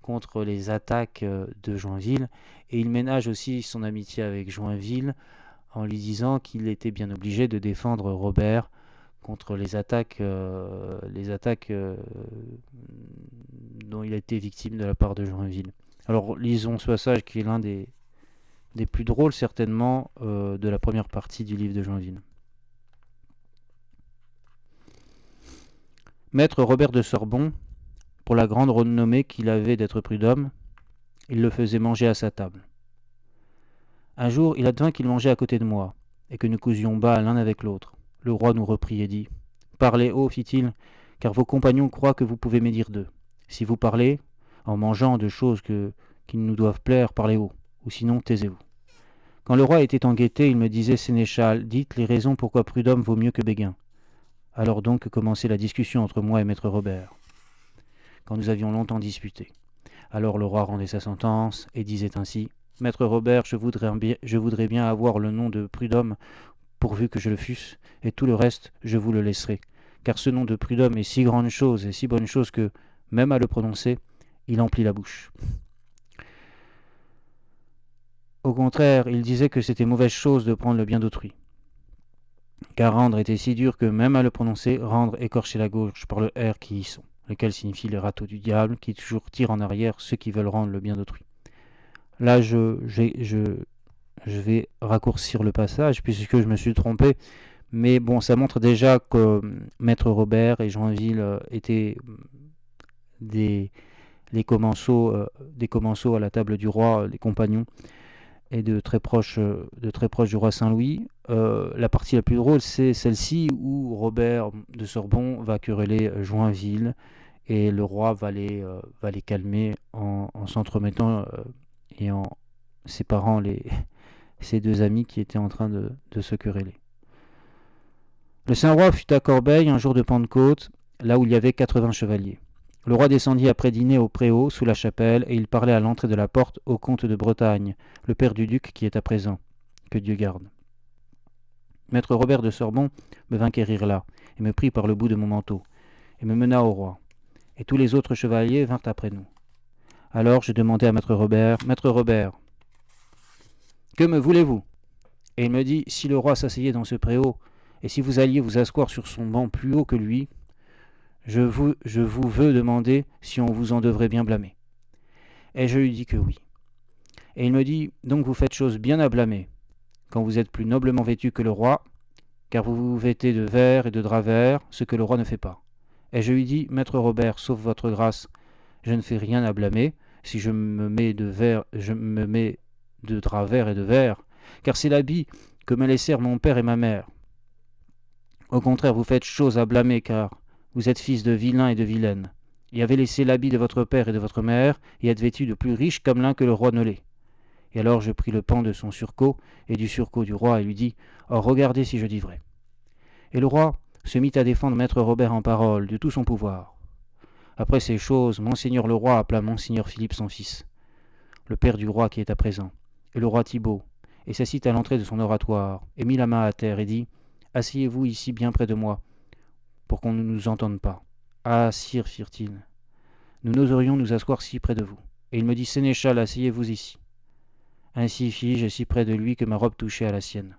A: contre les attaques de Joinville, et il ménage aussi son amitié avec Joinville en lui disant qu'il était bien obligé de défendre Robert contre les attaques dont il a été victime de la part de Joinville. Alors lisons ce passage qui est l'un des plus drôles certainement de la première partie du livre de Joinville. Maître Robert de Sorbon, pour la grande renommée qu'il avait d'être prud'homme, il le faisait manger à sa table. Un jour, il advint qu'il mangeait à côté de moi, et que nous causions bas l'un avec l'autre. Le roi nous reprit et dit, « Parlez haut, fit-il, car vos compagnons croient que vous pouvez médire d'eux. Si vous parlez, en mangeant de choses qui nous doivent plaire, parlez haut, ou sinon taisez-vous. » Quand le roi était en gaieté, il me disait, « Sénéchal, dites les raisons pourquoi Prud'homme vaut mieux que Béguin. » Alors donc commençait la discussion entre moi et maître Robert, quand nous avions longtemps disputé. Alors le roi rendait sa sentence et disait ainsi, « Maître Robert, je voudrais bien avoir le nom de Prud'homme pourvu que je le fusse, et tout le reste, je vous le laisserai, car ce nom de Prud'homme est si grande chose et si bonne chose que, même à le prononcer, il emplit la bouche. » Au contraire, il disait que c'était mauvaise chose de prendre le bien d'autrui, car rendre était si dur que, même à le prononcer, rendre écorchait la gorge par le R qui y sont, lequel signifie les râteaux du diable, qui toujours tirent en arrière ceux qui veulent rendre le bien d'autrui. Là, je vais raccourcir le passage, puisque je me suis trompé, mais bon, ça montre déjà que Maître Robert et Joinville étaient des commensaux à la table du roi, les compagnons, et de très proches du roi Saint-Louis. La partie la plus drôle, c'est celle-ci où Robert de Sorbon va quereller Joinville, et le roi va les calmer en s'entremettant et en séparant ces deux amis qui étaient en train de se quereller. Le Saint-Roi fut à Corbeil un jour de Pentecôte, là où il y avait 80 chevaliers. Le roi descendit après dîner au préau, sous la chapelle, et il parlait à l'entrée de la porte au comte de Bretagne, le père du duc qui est à présent. Que Dieu garde. Maître Robert de Sorbon me vint quérir là, et me prit par le bout de mon manteau, et me mena au roi. Et tous les autres chevaliers vinrent après nous. Alors je demandai à Maître Robert, « Maître Robert, que me voulez-vous » Et il me dit, « Si le roi s'asseyait dans ce préau, et si vous alliez vous asseoir sur son banc plus haut que lui, je vous veux demander si on vous en devrait bien blâmer. » Et je lui dis que oui. Et il me dit, « Donc vous faites chose bien à blâmer, quand vous êtes plus noblement vêtu que le roi, car vous vous vêtez de vert et de drap vert, ce que le roi ne fait pas. » Et je lui dis, « Maître Robert, sauf votre grâce, je ne fais rien à blâmer, si je me mets de drap vert et de vert, car c'est l'habit que me laissèrent mon père et ma mère. Au contraire, vous faites chose à blâmer, car vous êtes fils de vilain et de vilaine, et avez laissé l'habit de votre père et de votre mère, et êtes vêtu de plus riche comme l'un que le roi ne l'est. » Et alors je pris le pan de son surcot, et du surcot du roi, et lui dis, « Oh, regardez si je dis vrai. » Et le roi se mit à défendre maître Robert en parole, de tout son pouvoir. Après ces choses, monseigneur le roi appela monseigneur Philippe son fils, le père du roi qui est à présent, et le roi Thibaut, et s'assit à l'entrée de son oratoire, et mit la main à terre, et dit, « Asseyez-vous ici bien près de moi, pour qu'on ne nous entende pas. »« Ah, sire, firent-ils, nous n'oserions nous asseoir si près de vous. » Et il me dit, « Sénéchal, asseyez-vous ici. » Ainsi fis-je si près de lui que ma robe touchait à la sienne.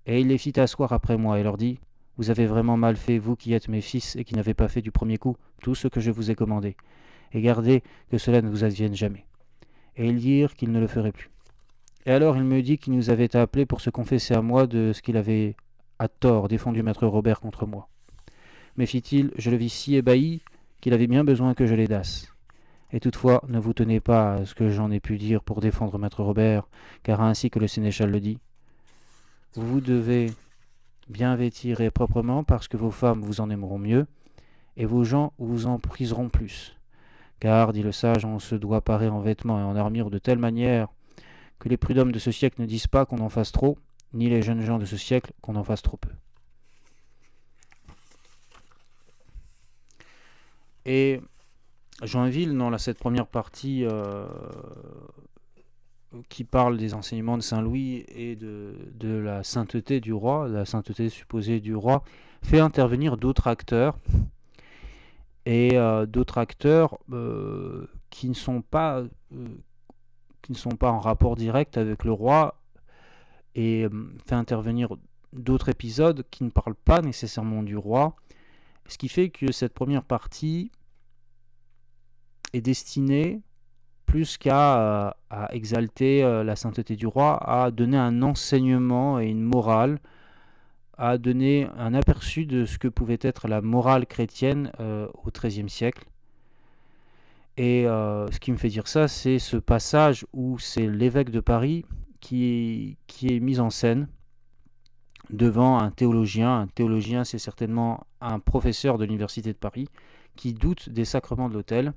A: Et il les fit asseoir après moi, et leur dit, « Vous avez vraiment mal fait, vous qui êtes mes fils, et qui n'avez pas fait du premier coup tout ce que je vous ai commandé, et gardez que cela ne vous advienne jamais. » Et ils dirent qu'ils ne le feraient plus. Et alors il me dit qu'il nous avait appelés pour se confesser à moi de ce qu'il avait à tort défendu maître Robert contre moi. Mais fit-il, je le vis si ébahi qu'il avait bien besoin que je l'aidasse. Et toutefois, ne vous tenez pas à ce que j'en ai pu dire pour défendre maître Robert, car ainsi que le sénéchal le dit, vous devez bien vêtir et proprement, parce que vos femmes vous en aimeront mieux, et vos gens vous en priseront plus. Car, dit le sage, on se doit parer en vêtements et en armure de telle manière que les prud'hommes de ce siècle ne disent pas qu'on en fasse trop, ni les jeunes gens de ce siècle qu'on en fasse trop peu. Et Joinville, dans cette première partie qui parle des enseignements de Saint-Louis et de la sainteté du roi, la sainteté supposée du roi, fait intervenir d'autres acteurs, et d'autres acteurs qui ne sont pas en rapport direct avec le roi, et fait intervenir d'autres épisodes qui ne parlent pas nécessairement du roi, ce qui fait que cette première partie est destinée, plus qu'à exalter la sainteté du roi, à donner un enseignement et une morale, à donner un aperçu de ce que pouvait être la morale chrétienne au XIIIe siècle. Et ce qui me fait dire ça, c'est ce passage où c'est l'évêque de Paris qui est mise en scène devant un théologien. Un théologien, c'est certainement un professeur de l'Université de Paris qui doute des sacrements de l'autel.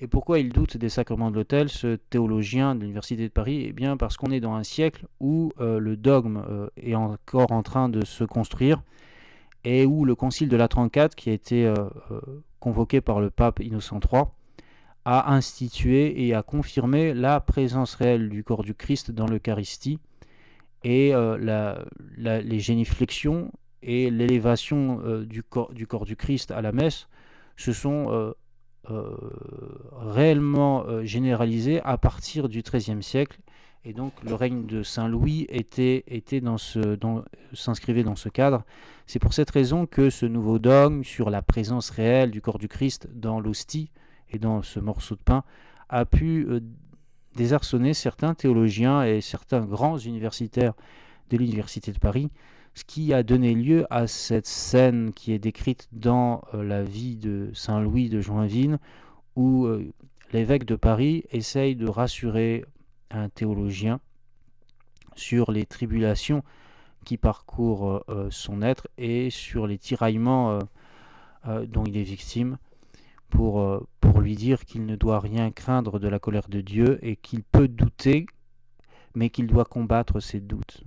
A: Et pourquoi il doute des sacrements de l'autel, ce théologien de l'Université de Paris? Eh bien parce qu'on est dans un siècle où le dogme est encore en train de se construire et où le concile de Latran IV, qui a été convoqué par le pape Innocent III, a institué et a confirmé la présence réelle du corps du Christ dans l'Eucharistie et les génuflexions et l'élévation du corps du Christ à la messe se sont réellement généralisées à partir du XIIIe siècle. Et donc le règne de Saint Louis s'inscrivait dans ce cadre. C'est pour cette raison que ce nouveau dogme sur la présence réelle du corps du Christ dans l'hostie et dans ce morceau de pain a pu désarçonner certains théologiens et certains grands universitaires de l'Université de Paris, ce qui a donné lieu à cette scène qui est décrite dans la vie de Saint Louis de Joinville, où l'évêque de Paris essaye de rassurer un théologien sur les tribulations qui parcourent son être et sur les tiraillements dont il est victime, pour lui dire qu'il ne doit rien craindre de la colère de Dieu et qu'il peut douter, mais qu'il doit combattre ses doutes.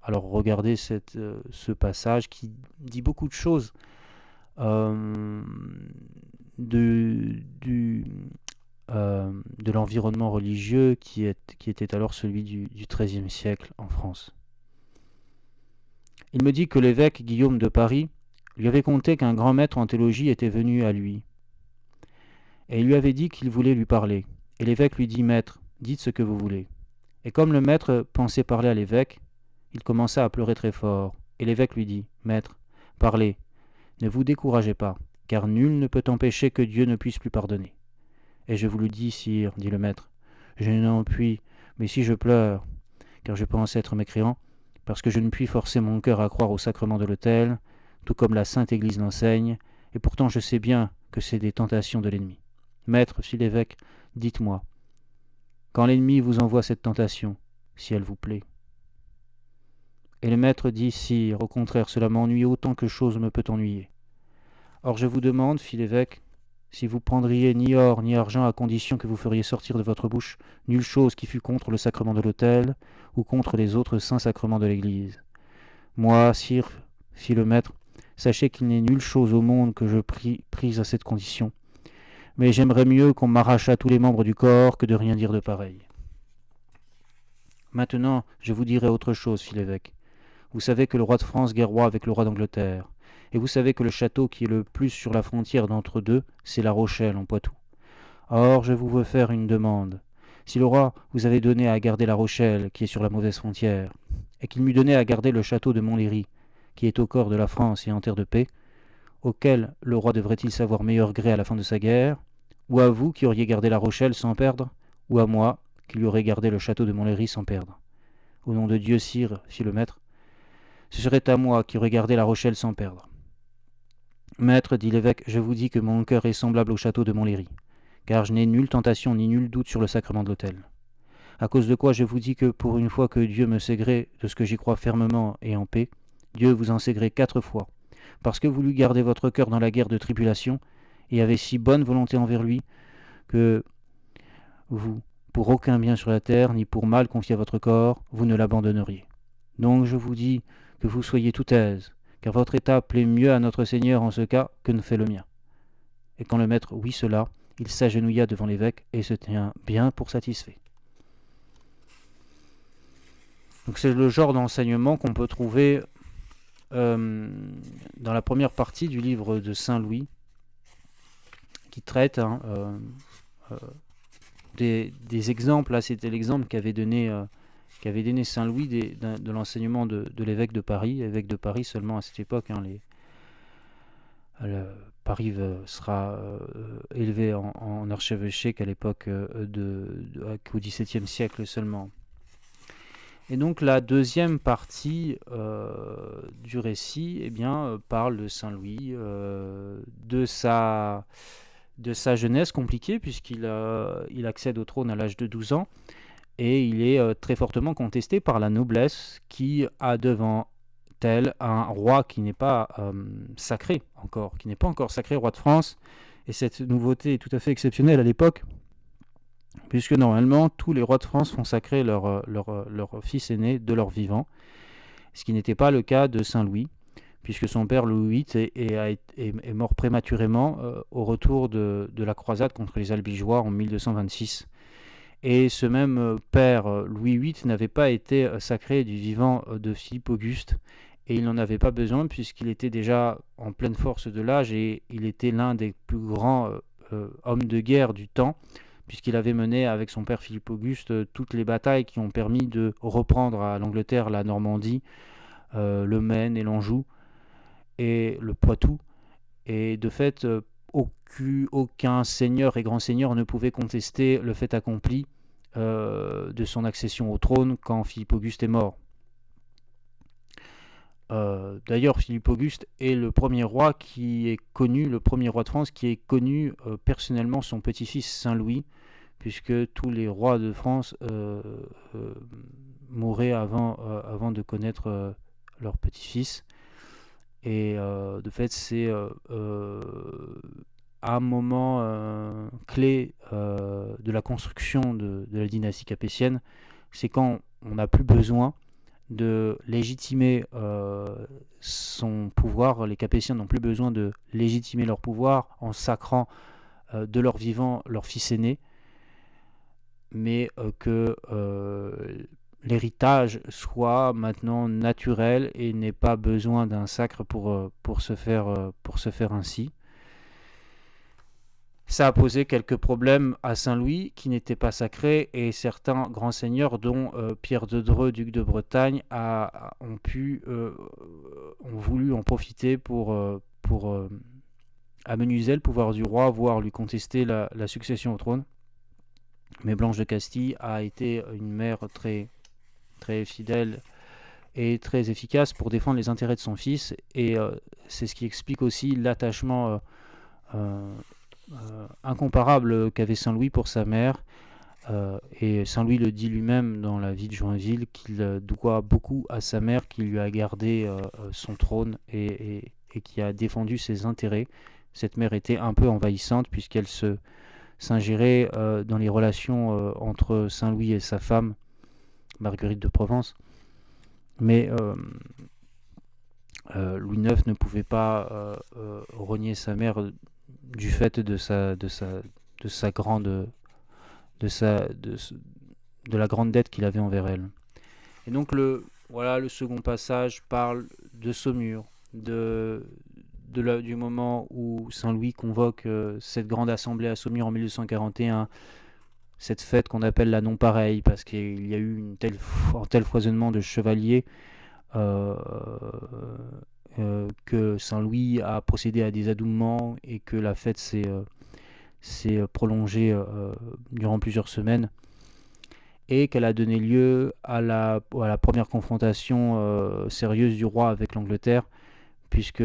A: Alors regardez ce passage qui dit beaucoup de choses de l'environnement religieux qui était alors celui du XIIIe siècle en France. Il me dit que l'évêque Guillaume de Paris lui avait conté qu'un grand maître en théologie était venu à lui. Et il lui avait dit qu'il voulait lui parler. Et l'évêque lui dit « Maître, dites ce que vous voulez. » Et comme le maître pensait parler à l'évêque, il commença à pleurer très fort. Et l'évêque lui dit « Maître, parlez, ne vous découragez pas, car nul ne peut empêcher que Dieu ne puisse plus pardonner. » Et je vous le dis, sire, dit le maître, je n'en puis, mais si je pleure, car je pense être mécréant, parce que je ne puis forcer mon cœur à croire au sacrement de l'autel, tout comme la Sainte Église l'enseigne, et pourtant je sais bien que c'est des tentations de l'ennemi. Maître, fit l'évêque, dites-moi, quand l'ennemi vous envoie cette tentation, si elle vous plaît. Et le maître dit, sire, au contraire, cela m'ennuie autant que chose me peut ennuyer. Or je vous demande, fit l'évêque, si vous prendriez ni or ni argent à condition que vous feriez sortir de votre bouche nulle chose qui fût contre le sacrement de l'autel ou contre les autres saints sacrements de l'Église. Moi, sire, fit le maître, sachez qu'il n'est nulle chose au monde que je prise à cette condition. Mais j'aimerais mieux qu'on m'arrachât tous les membres du corps que de rien dire de pareil. Maintenant, je vous dirai autre chose, fit l'évêque. Vous savez que le roi de France guerroie avec le roi d'Angleterre, et vous savez que le château qui est le plus sur la frontière d'entre deux, c'est La Rochelle, en Poitou. Or, je vous veux faire une demande. Si le roi vous avait donné à garder La Rochelle, qui est sur la mauvaise frontière, et qu'il m'eût donné à garder le château de Montlhéry, qui est au corps de la France et en terre de paix, auquel le roi devrait-il savoir meilleur gré à la fin de sa guerre, ou à vous qui auriez gardé La Rochelle sans perdre, ou à moi qui lui aurais gardé le château de Montlhéry sans perdre. Au nom de Dieu, sire, fit le maître, ce serait à moi qui aurais gardé La Rochelle sans perdre. Maître, dit l'évêque, je vous dis que mon cœur est semblable au château de Montlhéry, car je n'ai nulle tentation ni nul doute sur le sacrement de l'autel. À cause de quoi je vous dis que pour une fois que Dieu me sait gré de ce que j'y crois fermement et en paix, Dieu vous en sait gré 4 fois, parce que vous lui gardez votre cœur dans la guerre de tribulation, et avez si bonne volonté envers lui, que vous, pour aucun bien sur la terre, ni pour mal confier à votre corps, vous ne l'abandonneriez. Donc je vous dis que vous soyez tout aise, car votre état plaît mieux à notre Seigneur en ce cas que ne fait le mien. Et quand le maître ouït cela, il s'agenouilla devant l'évêque et se tient bien pour satisfait. Donc c'est le genre d'enseignement qu'on peut trouver dans la première partie du livre de Saint Louis, qui traite des exemples. Là, c'était l'exemple qu'avait donné Saint Louis de l'enseignement de l'évêque de Paris. Évêque de Paris seulement à cette époque. Paris sera élevé en archevêché qu'à l'époque qu'au XVIIe siècle seulement. Et donc la deuxième partie du récit parle de Saint Louis, de sa jeunesse compliquée, puisqu'il accède au trône à l'âge de 12 ans, et il est très fortement contesté par la noblesse qui a devant elle un roi qui n'est pas sacré encore, qui n'est pas encore sacré roi de France. Et cette nouveauté est tout à fait exceptionnelle à l'époque, puisque normalement tous les rois de France font sacrer leur fils aîné de leur vivant, ce qui n'était pas le cas de Saint-Louis, puisque son père Louis VIII est mort prématurément au retour de la croisade contre les Albigeois en 1226. Et ce même père Louis VIII n'avait pas été sacré du vivant de Philippe Auguste, et il n'en avait pas besoin puisqu'il était déjà en pleine force de l'âge et il était l'un des plus grands hommes de guerre du temps, puisqu'il avait mené avec son père Philippe Auguste toutes les batailles qui ont permis de reprendre à l'Angleterre la Normandie, le Maine et l'Anjou et le Poitou. Et de fait, aucun seigneur et grand seigneur ne pouvait contester le fait accompli de son accession au trône quand Philippe Auguste est mort. D'ailleurs, Philippe Auguste est le premier roi qui est connu, le premier roi de France qui est connu personnellement son petit-fils Saint-Louis, puisque tous les rois de France mouraient avant de connaître leur petit-fils. Et de fait, c'est un moment clé de la construction de la dynastie capétienne. C'est quand on n'a plus besoin de légitimer son pouvoir. Les Capétiens n'ont plus besoin de légitimer leur pouvoir en sacrant de leur vivant leur fils aîné, mais que l'héritage soit maintenant naturel et n'ait pas besoin d'un sacre pour se faire ainsi. Ça a posé quelques problèmes à Saint-Louis, qui n'était pas sacré, et certains grands seigneurs, dont Pierre de Dreux, duc de Bretagne, ont voulu en profiter pour amenuiser le pouvoir du roi, voire lui contester la succession au trône. Mais Blanche de Castille a été une mère très, très fidèle et très efficace pour défendre les intérêts de son fils, et c'est ce qui explique aussi l'attachement incomparable qu'avait Saint-Louis pour sa mère, et Saint-Louis le dit lui-même dans la vie de Joinville qu'il doit beaucoup à sa mère qui lui a gardé son trône et qui a défendu ses intérêts. Cette mère était un peu envahissante puisqu'elle s'ingérait dans les relations entre Saint-Louis et sa femme, Marguerite de Provence. Mais Louis IX ne pouvait pas renier sa mère du fait de la grande dette qu'il avait envers elle. Et donc le second passage parle de Saumur, du moment où Saint-Louis convoque cette grande assemblée à Saumur en 1241, cette fête qu'on appelle la non-pareille, parce qu'il y a eu un tel foisonnement de chevaliers que Saint-Louis a procédé à des adoubements et que la fête s'est prolongée durant plusieurs semaines, et qu'elle a donné lieu à la première confrontation sérieuse du roi avec l'Angleterre, puisque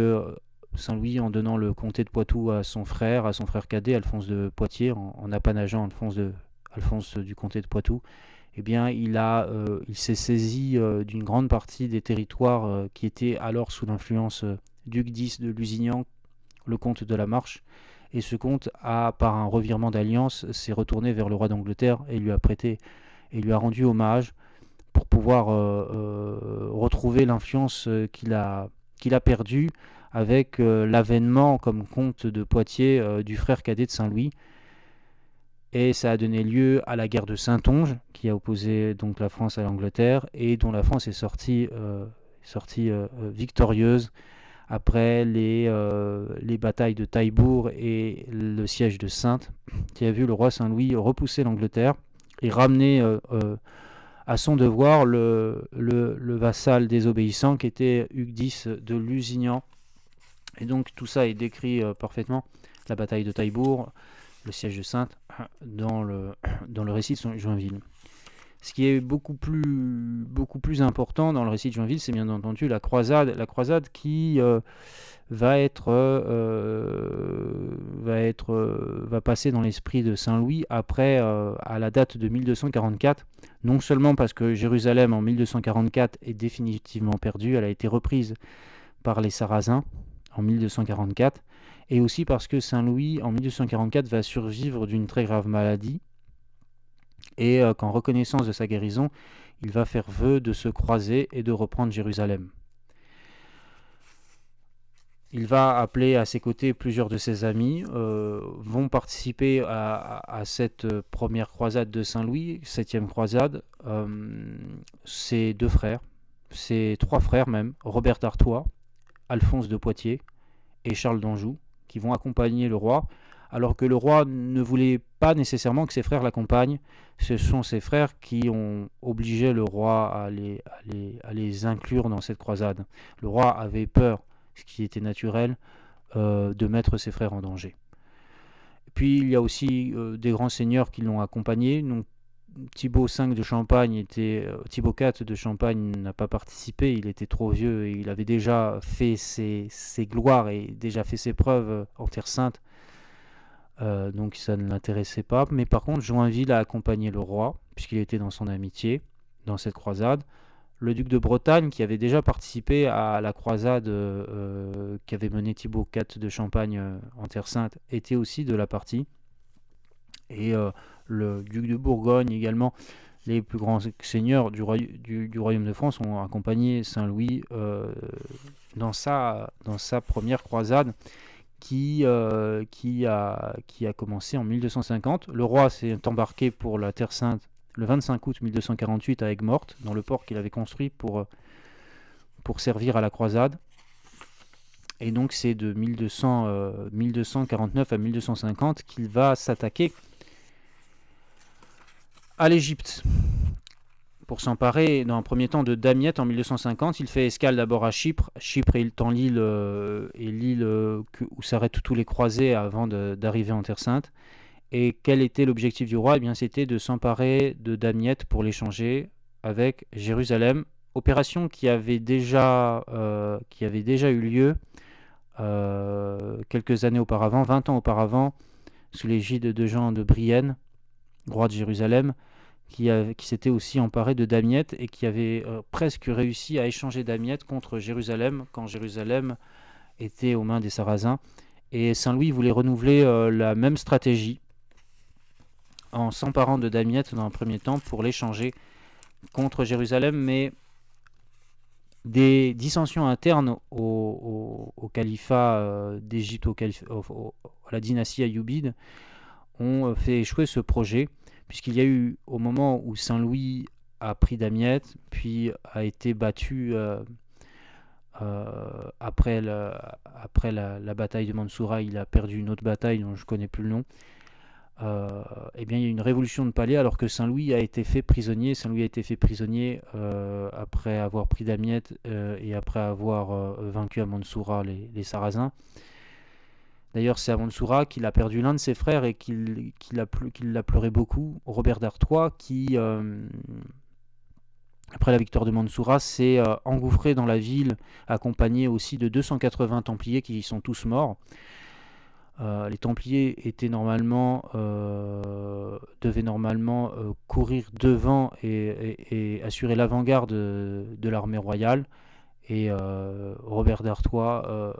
A: Saint-Louis, en donnant le comté de Poitou à son frère cadet, Alphonse de Poitiers, en apanageant Alphonse du comté de Poitou, eh bien, il s'est saisi d'une grande partie des territoires qui étaient alors sous l'influence d'Hugues X de Lusignan, le comte de la Marche. Et ce comte, par un revirement d'alliance, s'est retourné vers le roi d'Angleterre et lui a rendu hommage pour pouvoir retrouver l'influence qu'il a perdue avec l'avènement comme comte de Poitiers du frère cadet de Saint-Louis. Et ça a donné lieu à la guerre de Saintonge, qui a opposé donc la France à l'Angleterre, et dont la France est sortie victorieuse après les batailles de Taillebourg et le siège de Saintes, qui a vu le roi Saint-Louis repousser l'Angleterre et ramener à son devoir le vassal désobéissant qui était Hugues X de Lusignan. Et donc tout ça est décrit parfaitement, la bataille de Taillebourg, le siège de Saintes, dans le récit de Joinville. Ce qui est beaucoup plus important dans le récit de Joinville, c'est bien entendu la croisade qui va être va passer dans l'esprit de Saint-Louis après, à la date de 1244, non seulement parce que Jérusalem en 1244 est définitivement perdue, elle a été reprise par les Sarrasins en 1244, et aussi parce que Saint-Louis en 1244 va survivre d'une très grave maladie, et qu'en reconnaissance de sa guérison, il va faire vœu de se croiser et de reprendre Jérusalem. Il va appeler à ses côtés plusieurs de ses amis, vont participer à cette première croisade de Saint-Louis, 7e croisade. Ses deux frères, ses trois frères même, Robert d'Artois, Alphonse de Poitiers et Charles d'Anjou, qui vont accompagner le roi, alors que le roi ne voulait pas nécessairement que ses frères l'accompagnent. Ce sont ses frères qui ont obligé le roi à les inclure dans cette croisade. Le roi avait peur, ce qui était naturel, de mettre ses frères en danger. Puis il y a aussi des grands seigneurs qui l'ont accompagné. Donc, Thibaut V de Champagne Thibaut IV de Champagne n'a pas participé, il était trop vieux et il avait déjà fait ses gloires et déjà fait ses preuves en Terre Sainte, donc ça ne l'intéressait pas. Mais par contre, Joinville a accompagné le roi, puisqu'il était dans son amitié, dans cette croisade. Le duc de Bretagne, qui avait déjà participé à la croisade qu'avait menée Thibaut IV de Champagne en Terre Sainte, était aussi de la partie. Et le duc de Bourgogne également, les plus grands seigneurs du royaume de France ont accompagné Saint-Louis dans sa première croisade qui a commencé en 1250. Le roi s'est embarqué pour la Terre Sainte le 25 août 1248 à Aigues-Mortes, dans le port qu'il avait construit pour servir à la croisade. Et donc c'est de 1249 à 1250 qu'il va s'attaquer à l'Égypte pour s'emparer dans un premier temps de Damiette en 1250. Il fait escale d'abord à Chypre. Chypre étant l'île où s'arrêtent tous les croisés avant d'arriver en Terre Sainte. Et quel était l'objectif du roi? Eh bien, c'était de s'emparer de Damiette pour l'échanger avec Jérusalem. Opération qui avait déjà eu lieu quelques années auparavant, 20 ans auparavant, sous l'égide de Jean de Brienne, roi de Jérusalem, qui s'était aussi emparé de Damiette et qui avait presque réussi à échanger Damiette contre Jérusalem quand Jérusalem était aux mains des Sarrasins. Et Saint-Louis voulait renouveler la même stratégie en s'emparant de Damiette dans un premier temps pour l'échanger contre Jérusalem, mais des dissensions internes au califat d'Égypte, à la dynastie Ayoubide, ont fait échouer ce projet, puisqu'il y a eu, au moment où Saint-Louis a pris Damiette, puis a été battu après la bataille de Mansoura, il a perdu une autre bataille dont je ne connais plus le nom. Eh bien, il y a eu une révolution de palais alors que Saint-Louis a été fait prisonnier. Saint-Louis a été fait prisonnier après avoir pris Damiette et après avoir vaincu à Mansoura les Sarrasins. D'ailleurs, c'est à Mansoura qu'il a perdu l'un de ses frères et qu'il a pleuré beaucoup, Robert d'Artois, qui, après la victoire de Mansoura, s'est engouffré dans la ville, accompagné aussi de 280 Templiers qui y sont tous morts. Les Templiers devaient normalement courir devant et assurer l'avant-garde de l'armée royale. Et Robert d'Artois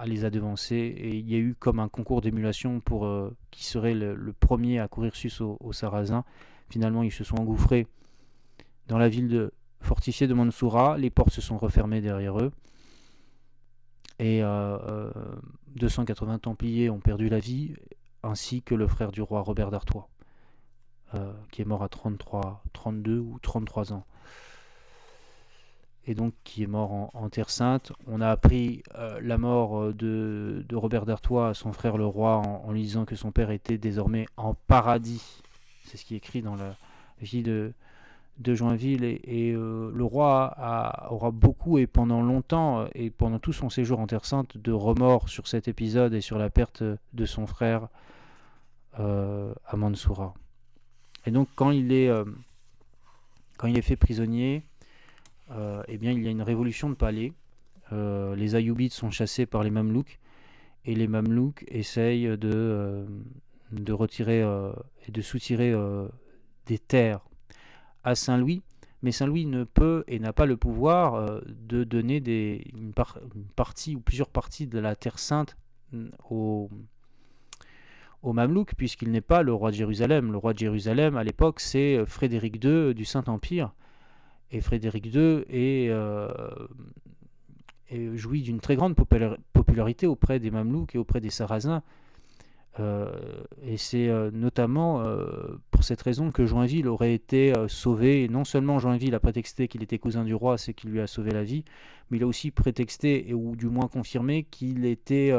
A: les a devancés. Et il y a eu comme un concours d'émulation pour qui serait le premier à courir sus aux Sarrasins. Finalement, ils se sont engouffrés dans la ville fortifiée de Mansoura. Les portes se sont refermées derrière eux. Et 280 Templiers ont perdu la vie, ainsi que le frère du roi Robert d'Artois, qui est mort à 32 ou 33 ans. Et donc qui est mort en Terre Sainte. On a appris la mort de Robert d'Artois à son frère le roi en lui disant que son père était désormais en paradis. C'est ce qui est écrit dans la vie de Joinville, et le roi aura beaucoup et pendant longtemps et pendant tout son séjour en Terre Sainte de remords sur cet épisode et sur la perte de son frère à Mansoura. Et donc quand il est fait prisonnier, eh bien il y a une révolution de palais. Les Ayyoubides sont chassés par les Mamelouks et les Mamelouks essayent de retirer et de soutirer des terres à Saint-Louis, mais Saint-Louis ne peut et n'a pas le pouvoir de donner une partie ou plusieurs parties de la Terre Sainte aux, aux Mamelouks, puisqu'il n'est pas le roi de Jérusalem. Le roi de Jérusalem, à l'époque, c'est Frédéric II du Saint-Empire, et Frédéric II jouit d'une très grande popularité auprès des Mamelouks et auprès des Sarrasins. Et c'est notamment pour cette raison que Joinville aurait été sauvé. Et non seulement Joinville a prétexté qu'il était cousin du roi, c'est qui lui a sauvé la vie, mais il a aussi prétexté, ou du moins confirmé, qu'il était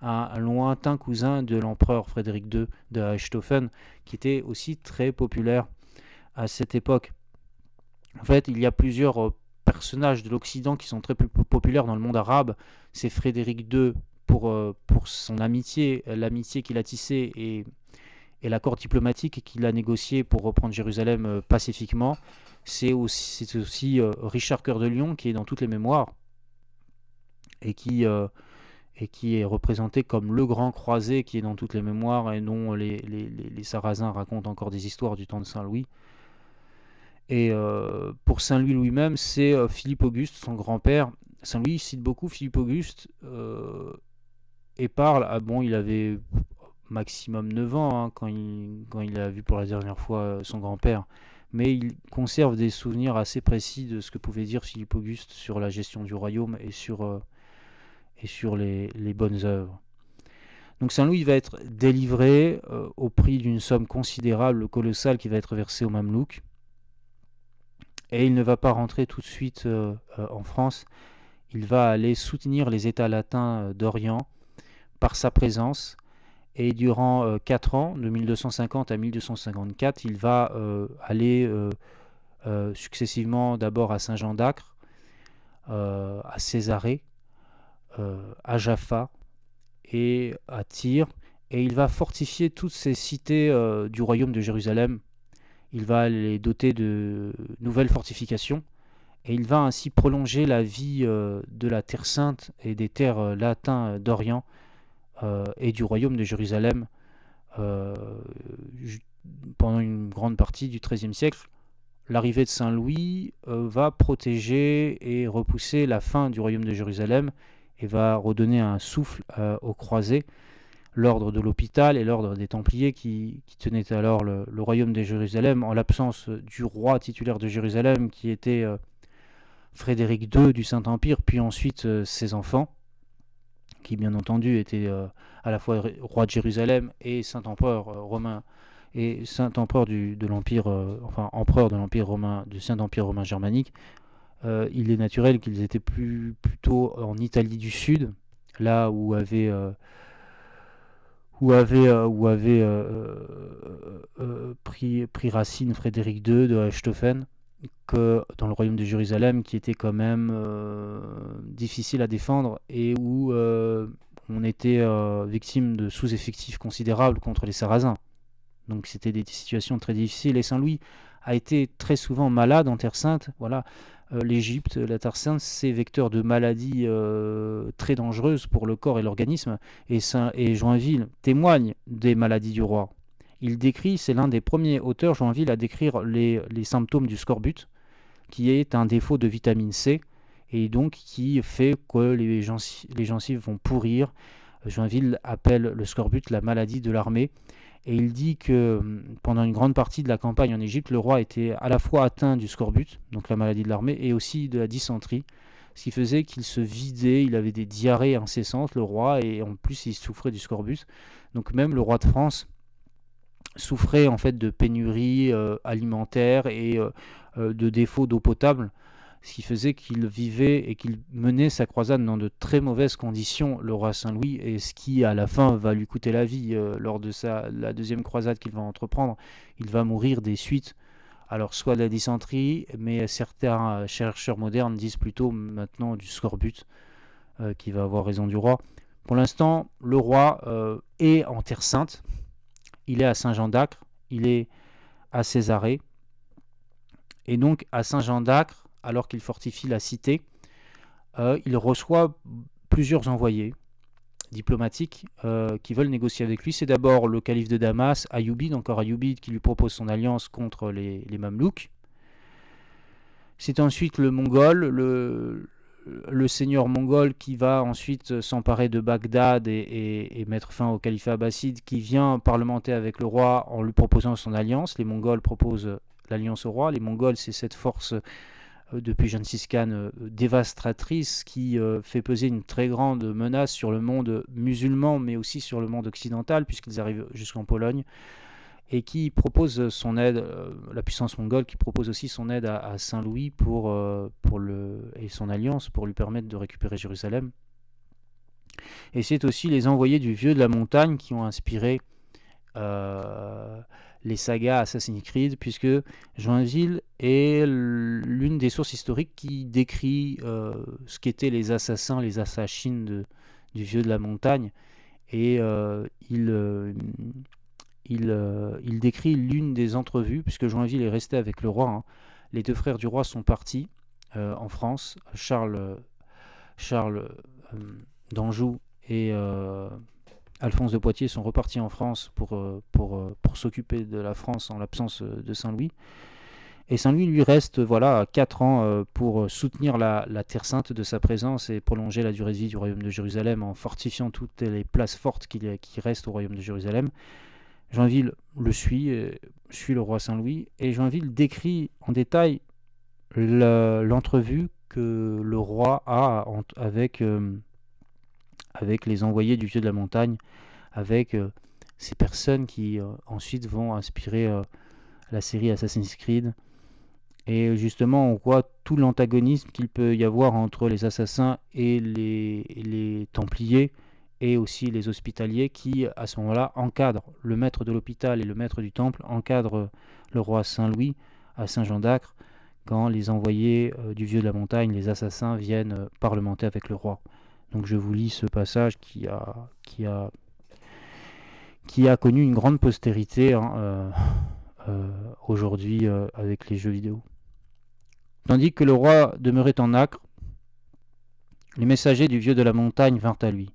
A: un lointain cousin de l'empereur Frédéric II de Hohenstaufen, qui était aussi très populaire à cette époque. En fait, il y a plusieurs personnages de l'Occident qui sont très populaires dans le monde arabe. C'est Frédéric II pour son amitié, l'amitié qu'il a tissée et l'accord diplomatique qu'il a négocié pour reprendre Jérusalem pacifiquement. C'est aussi Richard Cœur de Lion qui est dans toutes les mémoires et qui est représenté comme le grand croisé qui est dans toutes les mémoires et dont les Sarrasins racontent encore des histoires du temps de Saint-Louis. Et pour Saint-Louis lui-même, c'est Philippe Auguste, son grand-père. Saint-Louis cite beaucoup Philippe Auguste et parle, il avait maximum 9 ans quand il a vu pour la dernière fois son grand-père, mais il conserve des souvenirs assez précis de ce que pouvait dire Philippe Auguste sur la gestion du royaume et sur les bonnes œuvres. Donc Saint-Louis va être délivré au prix d'une somme considérable, colossale, qui va être versée aux Mamelouks. Et il ne va pas rentrer tout de suite en France. Il va aller soutenir les États latins d'Orient par sa présence. Et durant 4 ans, de 1250 à 1254, il va aller successivement d'abord à Saint-Jean d'Acre, à Césarée, à Jaffa et à Tyr. Et il va fortifier toutes ces cités du royaume de Jérusalem. Il va les doter de nouvelles fortifications et il va ainsi prolonger la vie de la Terre Sainte et des terres latins d'Orient et du royaume de Jérusalem pendant une grande partie du XIIIe siècle. L'arrivée de Saint-Louis va protéger et repousser la fin du royaume de Jérusalem et va redonner un souffle aux croisés. L'ordre de l'hôpital et l'ordre des Templiers qui tenaient alors le royaume de Jérusalem en l'absence du roi titulaire de Jérusalem qui était Frédéric II du Saint-Empire, puis ensuite ses enfants, qui bien entendu étaient à la fois roi de Jérusalem et Saint-Empereur romain et Saint-Empereur de l'Empire, empereur de l'Empire romain, du Saint-Empire romain germanique. Il est naturel qu'ils étaient plutôt en Italie du Sud, là où avait pris racine Frédéric II de Hohenstaufen, que dans le royaume de Jérusalem, qui était quand même difficile à défendre et où on était victime de sous-effectifs considérables contre les Sarrasins. Donc c'était des situations très difficiles et Saint-Louis a été très souvent malade en Terre Sainte. Voilà. L'Égypte, la Terre Sainte, c'est vecteur de maladies très dangereuses pour le corps et l'organisme. Et Joinville témoigne des maladies du roi. Il décrit, c'est l'un des premiers auteurs, Joinville, à décrire les symptômes du scorbut, qui est un défaut de vitamine C, et donc qui fait que les gencives vont pourrir. Joinville appelle le scorbut la maladie de l'armée. Et il dit que pendant une grande partie de la campagne en Égypte, le roi était à la fois atteint du scorbut, donc la maladie de l'armée, et aussi de la dysenterie, ce qui faisait qu'il se vidait, il avait des diarrhées incessantes, le roi, et en plus il souffrait du scorbut. Donc même le roi de France souffrait en fait de pénurie alimentaire et de défaut d'eau potable, ce qui faisait qu'il vivait et qu'il menait sa croisade dans de très mauvaises conditions, le roi Saint-Louis, et ce qui à la fin va lui coûter la vie lors de la deuxième croisade qu'il va entreprendre. Il va mourir des suites, alors soit de la dysenterie, mais certains chercheurs modernes disent plutôt maintenant du scorbut, qui va avoir raison du roi. Pour l'instant, le roi est en Terre Sainte, il est à Saint-Jean d'Acre, il est à Césarée, et donc à Saint-Jean d'Acre, alors qu'il fortifie la cité, il reçoit plusieurs envoyés. diplomatiques qui veulent négocier avec lui. C'est d'abord le calife de Damas, Ayyubid, encore Ayyubid, qui lui propose son alliance contre les Mamelouks. C'est ensuite le Mongol, le seigneur mongol qui va ensuite s'emparer de Bagdad et mettre fin au califat abbasside, qui vient parlementer avec le roi en lui proposant son alliance. Les Mongols proposent l'alliance au roi. Les Mongols, c'est cette force depuis Gengis Khan dévastatrice qui fait peser une très grande menace sur le monde musulman, mais aussi sur le monde occidental, puisqu'ils arrivent jusqu'en Pologne, et qui propose son aide, la puissance mongole qui propose aussi son aide à Saint-Louis et son alliance pour lui permettre de récupérer Jérusalem. Et c'est aussi les envoyés du Vieux de la Montagne qui ont inspiré les sagas Assassin's Creed, puisque Joinville est l'une des sources historiques qui décrit ce qu'étaient les assassins, les assassines du Vieux de la Montagne, et il décrit l'une des entrevues, puisque Joinville est resté avec le roi. Les deux frères du roi sont partis en France. Charles d'Anjou et Alphonse de Poitiers sont repartis en France pour s'occuper de la France en l'absence de Saint-Louis. Et Saint-Louis lui reste 4 ans pour soutenir la Terre Sainte de sa présence et prolonger la durée de vie du royaume de Jérusalem en fortifiant toutes les places fortes qui restent au royaume de Jérusalem. Joinville le suit le roi Saint-Louis, et Joinville décrit en détail l'entrevue que le roi a avec les envoyés du Vieux de la Montagne, avec ces personnes qui ensuite vont inspirer la série Assassin's Creed. Et justement, on voit tout l'antagonisme qu'il peut y avoir entre les assassins et les Templiers, et aussi les hospitaliers qui, à ce moment-là, encadrent le maître de l'hôpital et le maître du temple, encadrent le roi Saint-Louis à Saint-Jean d'Acre, quand les envoyés du Vieux de la Montagne, les assassins, viennent parlementer avec le roi. Donc je vous lis ce passage qui a connu une grande postérité aujourd'hui avec les jeux vidéo. Tandis que le roi demeurait en Acre, les messagers du Vieux de la Montagne vinrent à lui.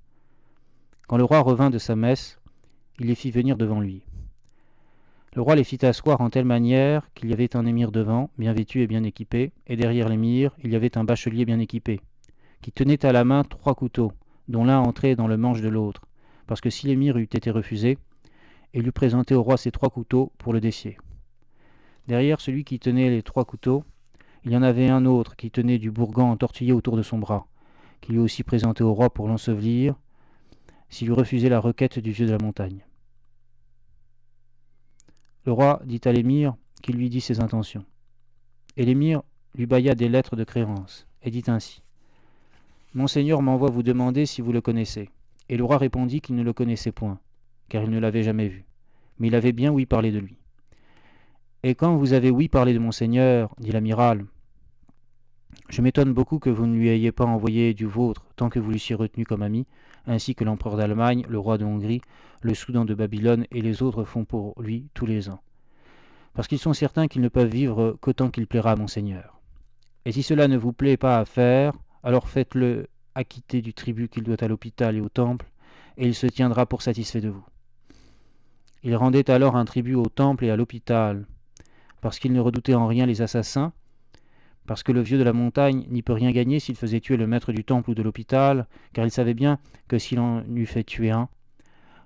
A: Quand le roi revint de sa messe, il les fit venir devant lui. Le roi les fit asseoir en telle manière qu'il y avait un émir devant, bien vêtu et bien équipé, et derrière l'émir, il y avait un bachelier bien équipé, qui tenait à la main 3 couteaux, dont l'un entrait dans le manche de l'autre, parce que si l'émir eût été refusé, il eût présenté au roi ces 3 couteaux pour le défier. Derrière celui qui tenait les 3 couteaux, il y en avait un autre qui tenait du bourgan entortillé autour de son bras, qui lui aussi présenté au roi pour l'ensevelir, s'il eût refusé la requête du Vieux de la Montagne. Le roi dit à l'émir qu'il lui dit ses intentions. Et l'émir lui bâilla des lettres de créance, et dit ainsi : « Monseigneur m'envoie vous demander si vous le connaissez. » Et le roi répondit qu'il ne le connaissait point, car il ne l'avait jamais vu, mais il avait bien ouï parler de lui. « Et quand vous avez ouï parler de Monseigneur, dit l'amiral, je m'étonne beaucoup que vous ne lui ayez pas envoyé du vôtre, tant que vous l'eussiez retenu comme ami, ainsi que l'empereur d'Allemagne, le roi de Hongrie, le Soudan de Babylone et les autres font pour lui tous les ans. Parce qu'ils sont certains qu'ils ne peuvent vivre qu'autant qu'il plaira à Monseigneur. Et si cela ne vous plaît pas à faire, alors faites-le acquitter du tribut qu'il doit à l'hôpital et au temple, et il se tiendra pour satisfait de vous. » Il rendait alors un tribut au temple et à l'hôpital, parce qu'il ne redoutait en rien les assassins, parce que le Vieux de la Montagne n'y peut rien gagner s'il faisait tuer le maître du temple ou de l'hôpital, car il savait bien que s'il en eût fait tuer un,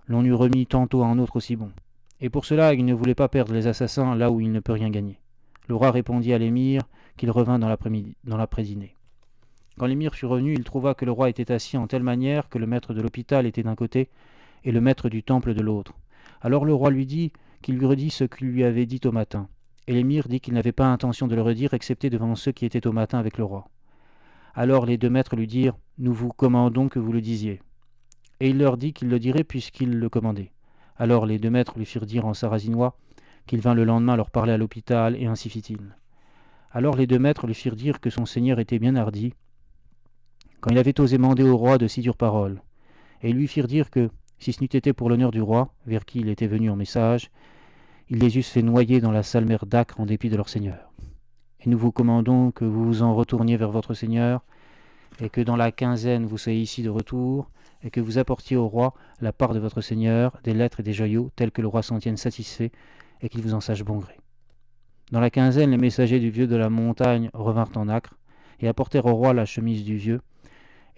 A: l'on eût remis tantôt un autre aussi bon. Et pour cela, il ne voulait pas perdre les assassins là où il ne peut rien gagner. Le roi répondit à l'émir qu'il revint dans l'après-dînée. Quand l'émir fut revenu, il trouva que le roi était assis en telle manière que le maître de l'hôpital était d'un côté et le maître du temple de l'autre. Alors le roi lui dit qu'il lui redit ce qu'il lui avait dit au matin. Et l'émir dit qu'il n'avait pas intention de le redire, excepté devant ceux qui étaient au matin avec le roi. Alors les 2 maîtres lui dirent : « Nous vous commandons que vous le disiez. » Et il leur dit qu'il le dirait puisqu'il le commandait. Alors les 2 maîtres lui firent dire en sarrasinois qu'il vint le lendemain leur parler à l'hôpital, et ainsi fit-il. Alors les 2 maîtres lui firent dire que son seigneur était bien hardi, quand il avait osé mander au roi de si dures paroles. Et ils lui firent dire que, si ce n'eût été pour l'honneur du roi, vers qui il était venu en message, ils les eussent fait noyer dans la sale mer d'Acre en dépit de leur seigneur. Et nous vous commandons que vous vous en retourniez vers votre seigneur, et que dans la quinzaine vous soyez ici de retour, et que vous apportiez au roi la part de votre seigneur, des lettres et des joyaux, tels que le roi s'en tienne satisfait, et qu'il vous en sache bon gré. Dans la quinzaine, les messagers du vieux de la montagne revinrent en Acre, et apportèrent au roi la chemise du vieux,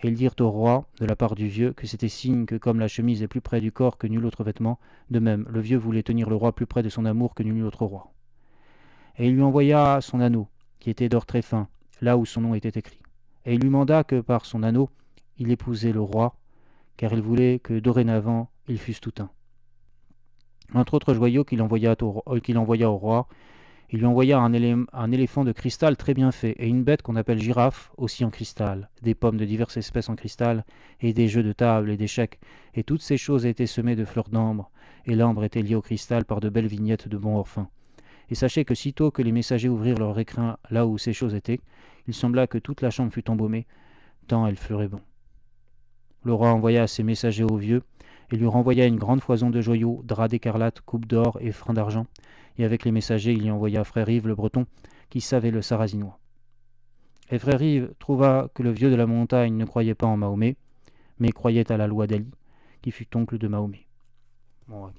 A: et ils dirent au roi, de la part du vieux, que c'était signe que comme la chemise est plus près du corps que nul autre vêtement, de même, le vieux voulait tenir le roi plus près de son amour que nul autre roi. Et il lui envoya son anneau, qui était d'or très fin, là où son nom était écrit. Et il lui manda que par son anneau, il épousait le roi, car il voulait que dorénavant ils fussent tout un. Entre autres joyaux qu'il envoya au roi, il lui envoya un éléphant de cristal très bien fait, et une bête qu'on appelle girafe, aussi en cristal, des pommes de diverses espèces en cristal, et des jeux de table et d'échecs, et toutes ces choses étaient semées de fleurs d'ambre, et l'ambre était lié au cristal par de belles vignettes de bon orphin. Et sachez que sitôt que les messagers ouvrirent leur écrin là où ces choses étaient, il sembla que toute la chambre fût embaumée, tant elle fleurait bon. Le roi envoya ses messagers au vieux, et lui renvoya une grande foison de joyaux, draps d'écarlate, coupes d'or et freins d'argent, et avec les messagers il y envoya frère Yves le breton, qui savait le sarrasinois. Et frère Yves trouva que le vieux de la montagne ne croyait pas en Mahomet, mais croyait à la loi d'Ali, qui fut oncle de Mahomet. Bon, ok.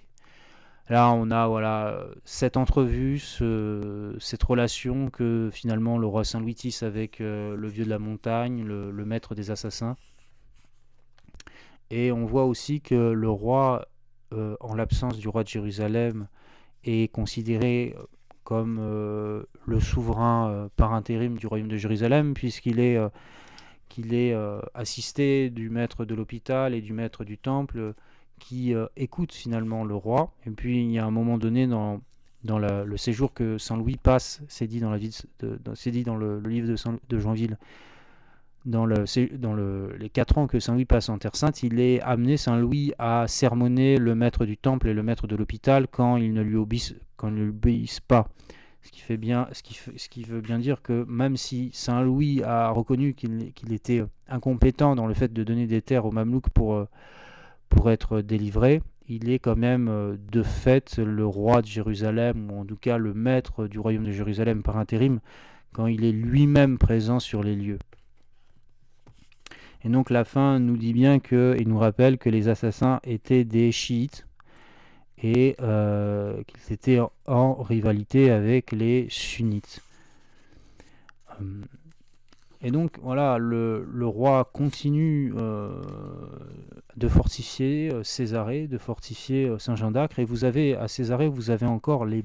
A: Là, on a cette entrevue, cette relation que finalement le roi Saint-Louis tisse avec le vieux de la montagne, le maître des assassins. Et on voit aussi que le roi, en l'absence du roi de Jérusalem, est considéré comme le souverain par intérim du royaume de Jérusalem, puisqu'il est, assisté du maître de l'hôpital et du maître du temple qui écoutent finalement le roi. Et puis il y a un moment donné dans le séjour que Saint Louis passe, c'est dit dans, c'est dit dans le livre de Joinville, dans les 4 ans que Saint Louis passe en Terre Sainte, il est amené, Saint Louis, à sermonner le maître du temple et le maître de l'hôpital quand ils ne lui obéissent pas. Ce qui veut bien dire que même si Saint Louis a reconnu qu'il était incompétent dans le fait de donner des terres aux Mamelouks pour être délivré, il est quand même de fait le roi de Jérusalem, ou en tout cas le maître du royaume de Jérusalem par intérim, quand il est lui-même présent sur les lieux. Et donc la fin nous dit bien il nous rappelle que les assassins étaient des chiites et qu'ils étaient en rivalité avec les sunnites. Et donc voilà, le roi continue de fortifier Césarée, de fortifier Saint-Jean d'Acre, et vous avez à Césarée, vous avez encore les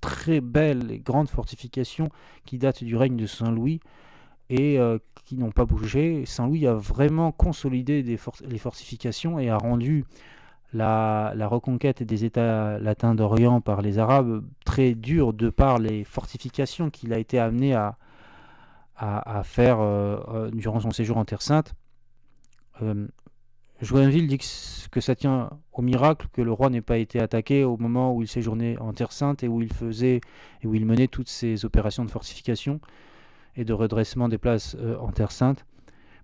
A: très belles et grandes fortifications qui datent du règne de Saint-Louis et qui n'ont pas bougé. Saint-Louis a vraiment consolidé les fortifications et a rendu la reconquête des États latins d'Orient par les Arabes très dure de par les fortifications qu'il a été amené à faire durant son séjour en Terre Sainte. Joinville dit que ça tient au miracle que le roi n'ait pas été attaqué au moment où il séjournait en Terre Sainte et où il menait toutes ces opérations de fortification et de redressement des places en Terre Sainte,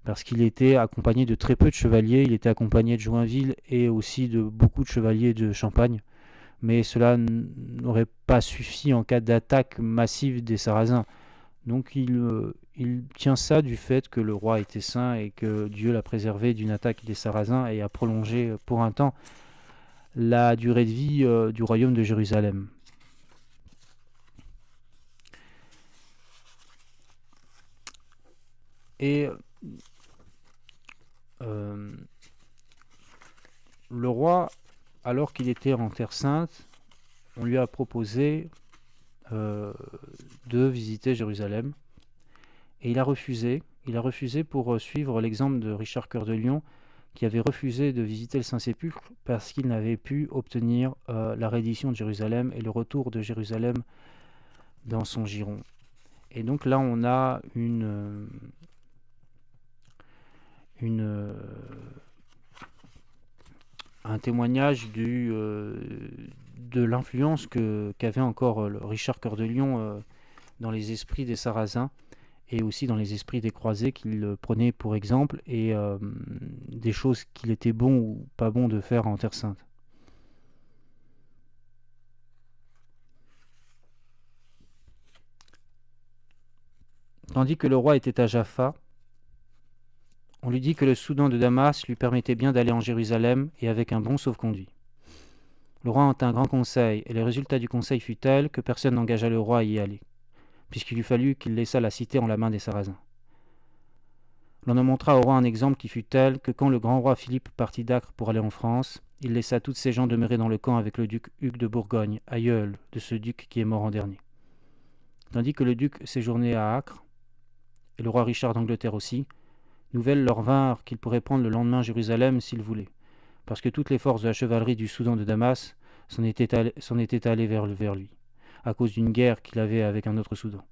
A: parce qu'il était accompagné de très peu de chevaliers. Il était accompagné de Joinville et aussi de beaucoup de chevaliers de Champagne, mais cela n'aurait pas suffi en cas d'attaque massive des Sarrasins. Donc il tient ça du fait que le roi était saint et que Dieu l'a préservé d'une attaque des Sarrasins et a prolongé pour un temps la durée de vie du royaume de Jérusalem. Et le roi, alors qu'il était en Terre Sainte, on lui a proposé de visiter Jérusalem. Et il a refusé. Il a refusé pour suivre l'exemple de Richard Cœur de Lion, qui avait refusé de visiter le Saint-Sépulcre parce qu'il n'avait pu obtenir la reddition de Jérusalem et le retour de Jérusalem dans son giron. Et donc là, on a un témoignage de l'influence qu'avait encore Richard Cœur de Lion dans les esprits des Sarrasins et aussi dans les esprits des croisés qu'il prenait pour exemple, et des choses qu'il était bon ou pas bon de faire en Terre Sainte. Tandis que le roi était à Jaffa, On lui dit que le Soudan de Damas lui permettait bien d'aller en Jérusalem et avec un bon sauf-conduit. Le roi en tint un grand conseil, et le résultat du conseil fut tel que personne n'engagea le roi à y aller, puisqu'il eût fallu qu'il laissât la cité en la main des Sarrasins. L'on en montra au roi un exemple qui fut tel que quand le grand roi Philippe partit d'Acre pour aller en France, il laissa toutes ses gens demeurer dans le camp avec le duc Hugues de Bourgogne, aïeul de ce duc qui est mort en dernier. Tandis que le duc séjournait à Acre, et le roi Richard d'Angleterre aussi, nouvelles leur vinrent qu'il pourrait prendre le lendemain Jérusalem s'il voulait, parce que toutes les forces de la chevalerie du Soudan de Damas s'en étaient allées vers lui, à cause d'une guerre qu'il avait avec un autre Soudan.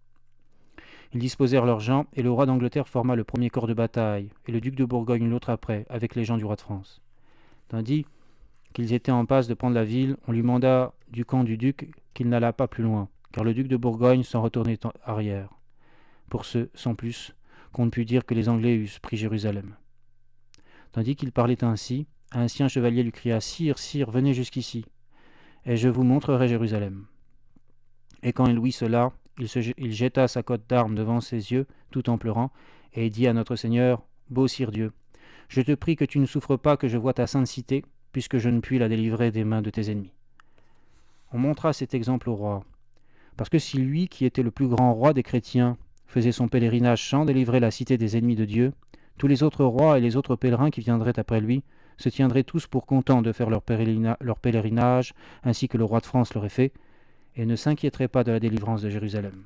A: Ils disposèrent leurs gens, et le roi d'Angleterre forma le premier corps de bataille, et le duc de Bourgogne l'autre après, avec les gens du roi de France. Tandis qu'ils étaient en passe de prendre la ville, on lui manda du camp du duc qu'il n'allât pas plus loin, car le duc de Bourgogne s'en retournait arrière. Pour ce, sans plus, qu'on ne pût dire que les Anglais eussent pris Jérusalem. Tandis qu'il parlait ainsi, un ancien chevalier lui cria « Sire, sire, venez jusqu'ici, et je vous montrerai Jérusalem. » Et quand il ouït cela, il jeta sa cotte d'armes devant ses yeux, tout en pleurant, et dit à notre Seigneur, « Beau sire Dieu, je te prie que tu ne souffres pas que je voie ta sainte cité, puisque je ne puis la délivrer des mains de tes ennemis. » On montra cet exemple au roi, parce que si lui, qui était le plus grand roi des chrétiens, faisait son pèlerinage sans délivrer la cité des ennemis de Dieu, tous les autres rois et les autres pèlerins qui viendraient après lui se tiendraient tous pour contents de faire leur pèlerinage, ainsi que le roi de France l'aurait fait, et ne s'inquiéteraient pas de la délivrance de Jérusalem.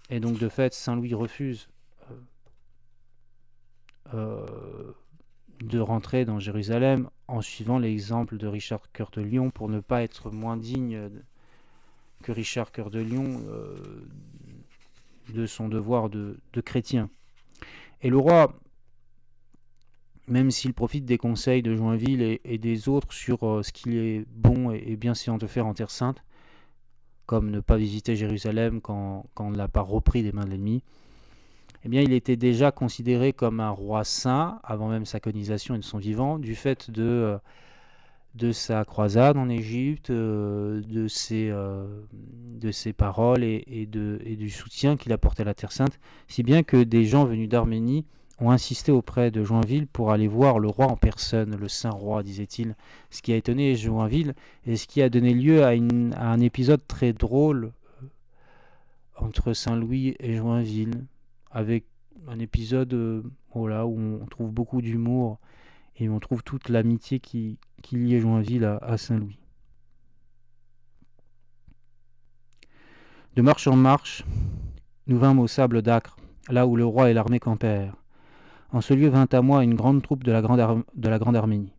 A: Et donc de fait, Saint Louis refuse de rentrer dans Jérusalem en suivant l'exemple de Richard Cœur de Lion pour ne pas être moins digne que Richard Cœur de Lion de son devoir de chrétien. Et le roi, même s'il profite des conseils de Joinville et des autres sur ce qu'il est bon et bien séant de faire en Terre Sainte, comme ne pas visiter Jérusalem quand on ne l'a pas repris des mains de l'ennemi, eh bien, il était déjà considéré comme un roi saint, avant même sa canonisation et de son vivant, du fait de sa croisade en Égypte, de ses paroles et du soutien qu'il apportait à la Terre Sainte, si bien que des gens venus d'Arménie ont insisté auprès de Joinville pour aller voir le roi en personne, le saint roi, disait-il, ce qui a étonné Joinville et ce qui a donné lieu à un épisode très drôle entre Saint-Louis et Joinville, avec un épisode où on trouve beaucoup d'humour et on trouve toute l'amitié qui liait Joinville à Saint-Louis. De marche en marche, nous vînmes au sable d'Acre, là où le roi et l'armée campèrent. En ce lieu vint à moi une grande troupe de la Grande Arménie,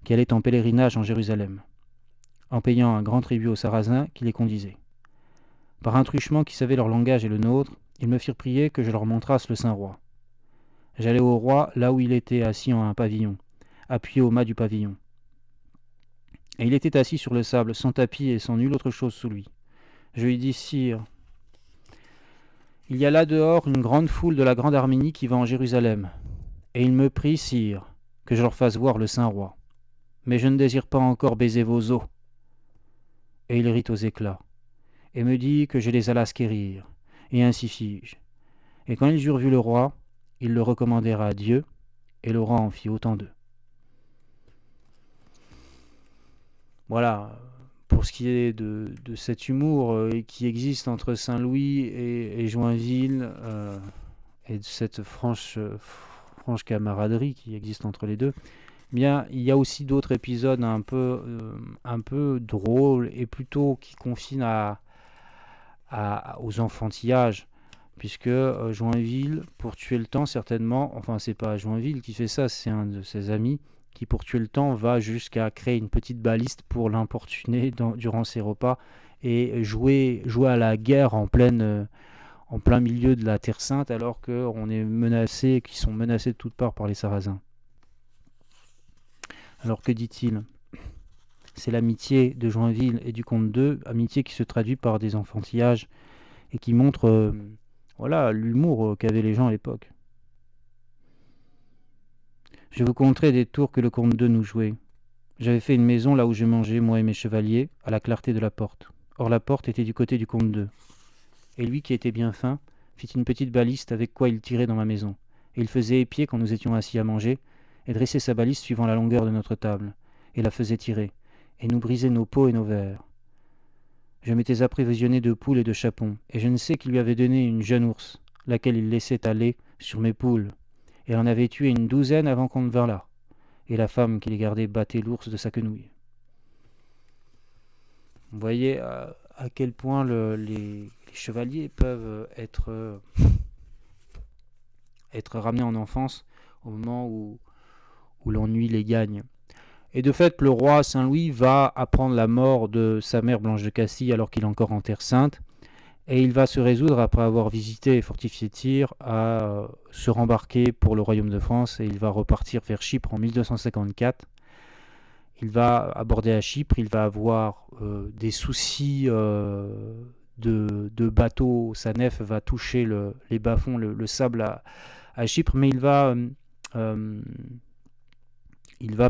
A: qui allait en pèlerinage en Jérusalem, en payant un grand tribut aux Sarrasins qui les conduisaient. Par un truchement qui savait leur langage et le nôtre, ils me firent prier que je leur montrasse le Saint Roi. J'allai au roi là où il était assis en un pavillon, appuyé au mât du pavillon. Et il était assis sur le sable, sans tapis et sans nulle autre chose sous lui. Je lui dis, Sire, il y a là dehors une grande foule de la Grande Arménie qui va en Jérusalem. Et il me prie, Sire, que je leur fasse voir le Saint Roi. Mais je ne désire pas encore baiser vos os. Et il rit aux éclats, et me dit que je les allasse quérir, et ainsi fis-je. Et quand ils eurent vu le roi, ils le recommandèrent à Dieu, et le roi en fit autant d'eux. Voilà, pour ce qui est de cet humour qui existe entre Saint-Louis et Joinville, et de cette franche camaraderie qui existe entre les deux, bien, il y a aussi d'autres épisodes un peu drôles et plutôt qui confinent aux enfantillages, puisque Joinville, pour tuer le temps certainement, enfin c'est pas Joinville qui fait ça, c'est un de ses amis qui pour tuer le temps va jusqu'à créer une petite baliste pour l'importuner durant ses repas et jouer à la guerre en plein milieu de la Terre Sainte alors qu'on est menacé, qu'ils sont menacés de toutes parts par les Sarrasins. Alors que dit-il ? C'est l'amitié de Joinville et du comte II, amitié qui se traduit par des enfantillages et qui montre l'humour qu'avaient les gens à l'époque. Je vous conterai des tours que le comte II nous jouait. J'avais fait une maison là où je mangeais, moi et mes chevaliers, à la clarté de la porte. Or la porte était du côté du comte II. Et lui, qui était bien fin,
B: fit une petite baliste avec quoi il tirait dans ma maison. Et il faisait épier quand nous étions assis à manger, et dressait sa baliste suivant la longueur de notre table, et la faisait tirer, et nous brisait nos pots et nos verres. Je m'étais approvisionné de poules et de chapons, et je ne sais qui lui avait donné une jeune ours, laquelle il laissait aller sur mes poules, et en avait tué une douzaine avant qu'on ne vînt là, et la femme qui les gardait battait l'ours de sa quenouille. Vous voyez à quel point les chevaliers peuvent être ramenés en enfance au moment où l'ennui les gagne. Et de fait, le roi Saint-Louis va apprendre la mort de sa mère Blanche de Castille alors qu'il est encore en Terre Sainte, et il va se résoudre, après avoir visité et fortifié Tyr, à se rembarquer pour le royaume de France, et il va repartir vers Chypre en 1254. Il va aborder à Chypre, il va avoir des soucis de bateau, sa nef va toucher les bas-fonds, le sable à Chypre, mais il va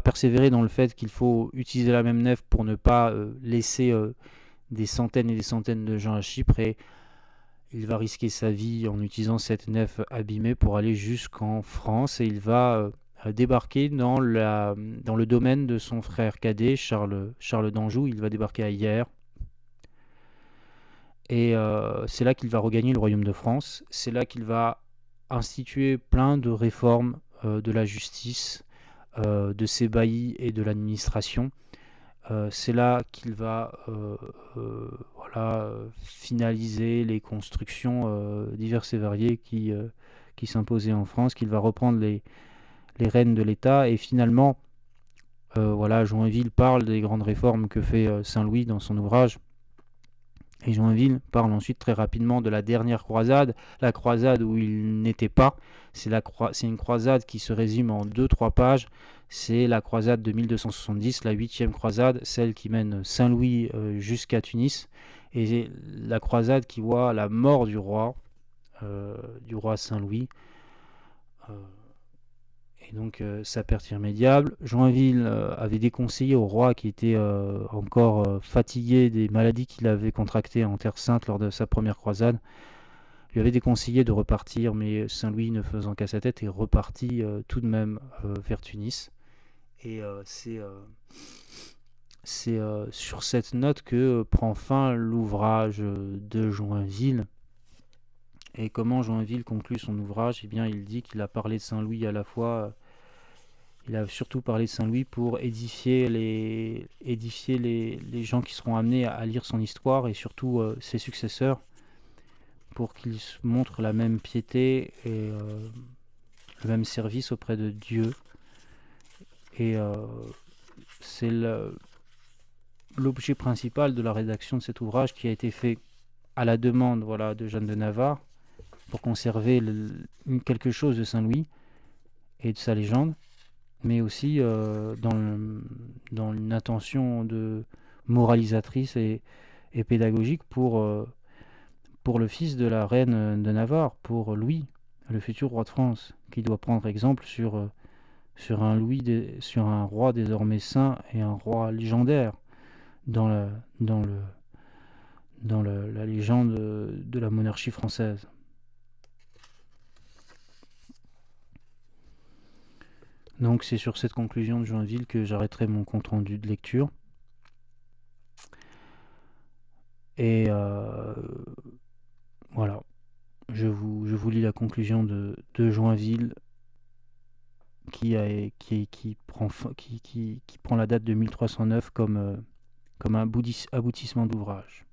B: persévérer dans le fait qu'il faut utiliser la même nef pour ne pas laisser des centaines et des centaines de gens à Chypre, et il va risquer sa vie en utilisant cette nef abîmée pour aller jusqu'en France, et il va débarquer dans le domaine de son frère cadet, Charles d'Anjou. Il va débarquer à Hyères, et c'est là qu'il va regagner le royaume de France. C'est là qu'il va instituer plein de réformes de la justice, de ses baillis et de l'administration. C'est là qu'il va finaliser les constructions diverses et variées qui s'imposaient en France, qu'il va reprendre les rênes de l'État, et finalement, Joinville parle des grandes réformes que fait Saint-Louis dans son ouvrage. Et Joinville parle ensuite très rapidement de la dernière croisade, la croisade où il n'était pas. C'est une croisade qui se résume en 2-3 pages. C'est la croisade de 1270, la 8e croisade, celle qui mène Saint-Louis jusqu'à Tunis. Et la croisade qui voit la mort du roi Saint-Louis. Et donc sa perte irrémédiable. Joinville avait déconseillé au roi, qui était encore fatigué des maladies qu'il avait contractées en Terre Sainte lors de sa première croisade, lui avait déconseillé de repartir, mais Saint-Louis, ne faisant qu'à sa tête, est reparti tout de même vers Tunis. Et c'est sur cette note que prend fin l'ouvrage de Joinville. Et comment Joinville conclut son ouvrage? Eh bien, il dit qu'il a parlé de Saint-Louis à la fois. Il a surtout parlé de Saint-Louis pour édifier les gens qui seront amenés à lire son histoire, et surtout ses successeurs, pour qu'ils montrent la même piété et le même service auprès de Dieu. Et c'est l'objet principal de la rédaction de cet ouvrage, qui a été fait à la demande de Jeanne de Navarre, pour conserver quelque chose de Saint-Louis et de sa légende, mais aussi dans une intention de moralisatrice et pédagogique pour le fils de la reine de Navarre, pour Louis, le futur roi de France, qui doit prendre exemple sur un roi désormais saint et un roi légendaire dans la légende de la monarchie française. Donc c'est sur cette conclusion de Joinville que j'arrêterai mon compte-rendu de lecture. Et voilà, je vous lis la conclusion de Joinville, qui prend la date de 1309 comme un aboutissement d'ouvrage.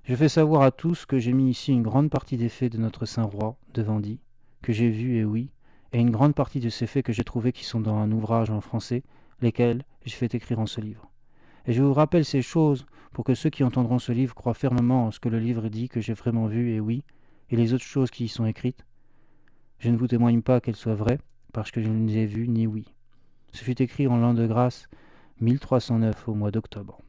B: Je fais savoir à tous que j'ai mis ici une grande partie des faits de notre saint roi de Vendée, que j'ai vu et ouï, et une grande partie de ces faits que j'ai trouvés qui sont dans un ouvrage en français, lesquels j'ai fait écrire en ce livre. Et je vous rappelle ces choses pour que ceux qui entendront ce livre croient fermement en ce que le livre dit, que j'ai vraiment vu et ouï, et les autres choses qui y sont écrites. Je ne vous témoigne pas qu'elles soient vraies, parce que je ne les ai vues ni ouïes. Ce fut écrit en l'an de grâce 1309 au mois d'octobre.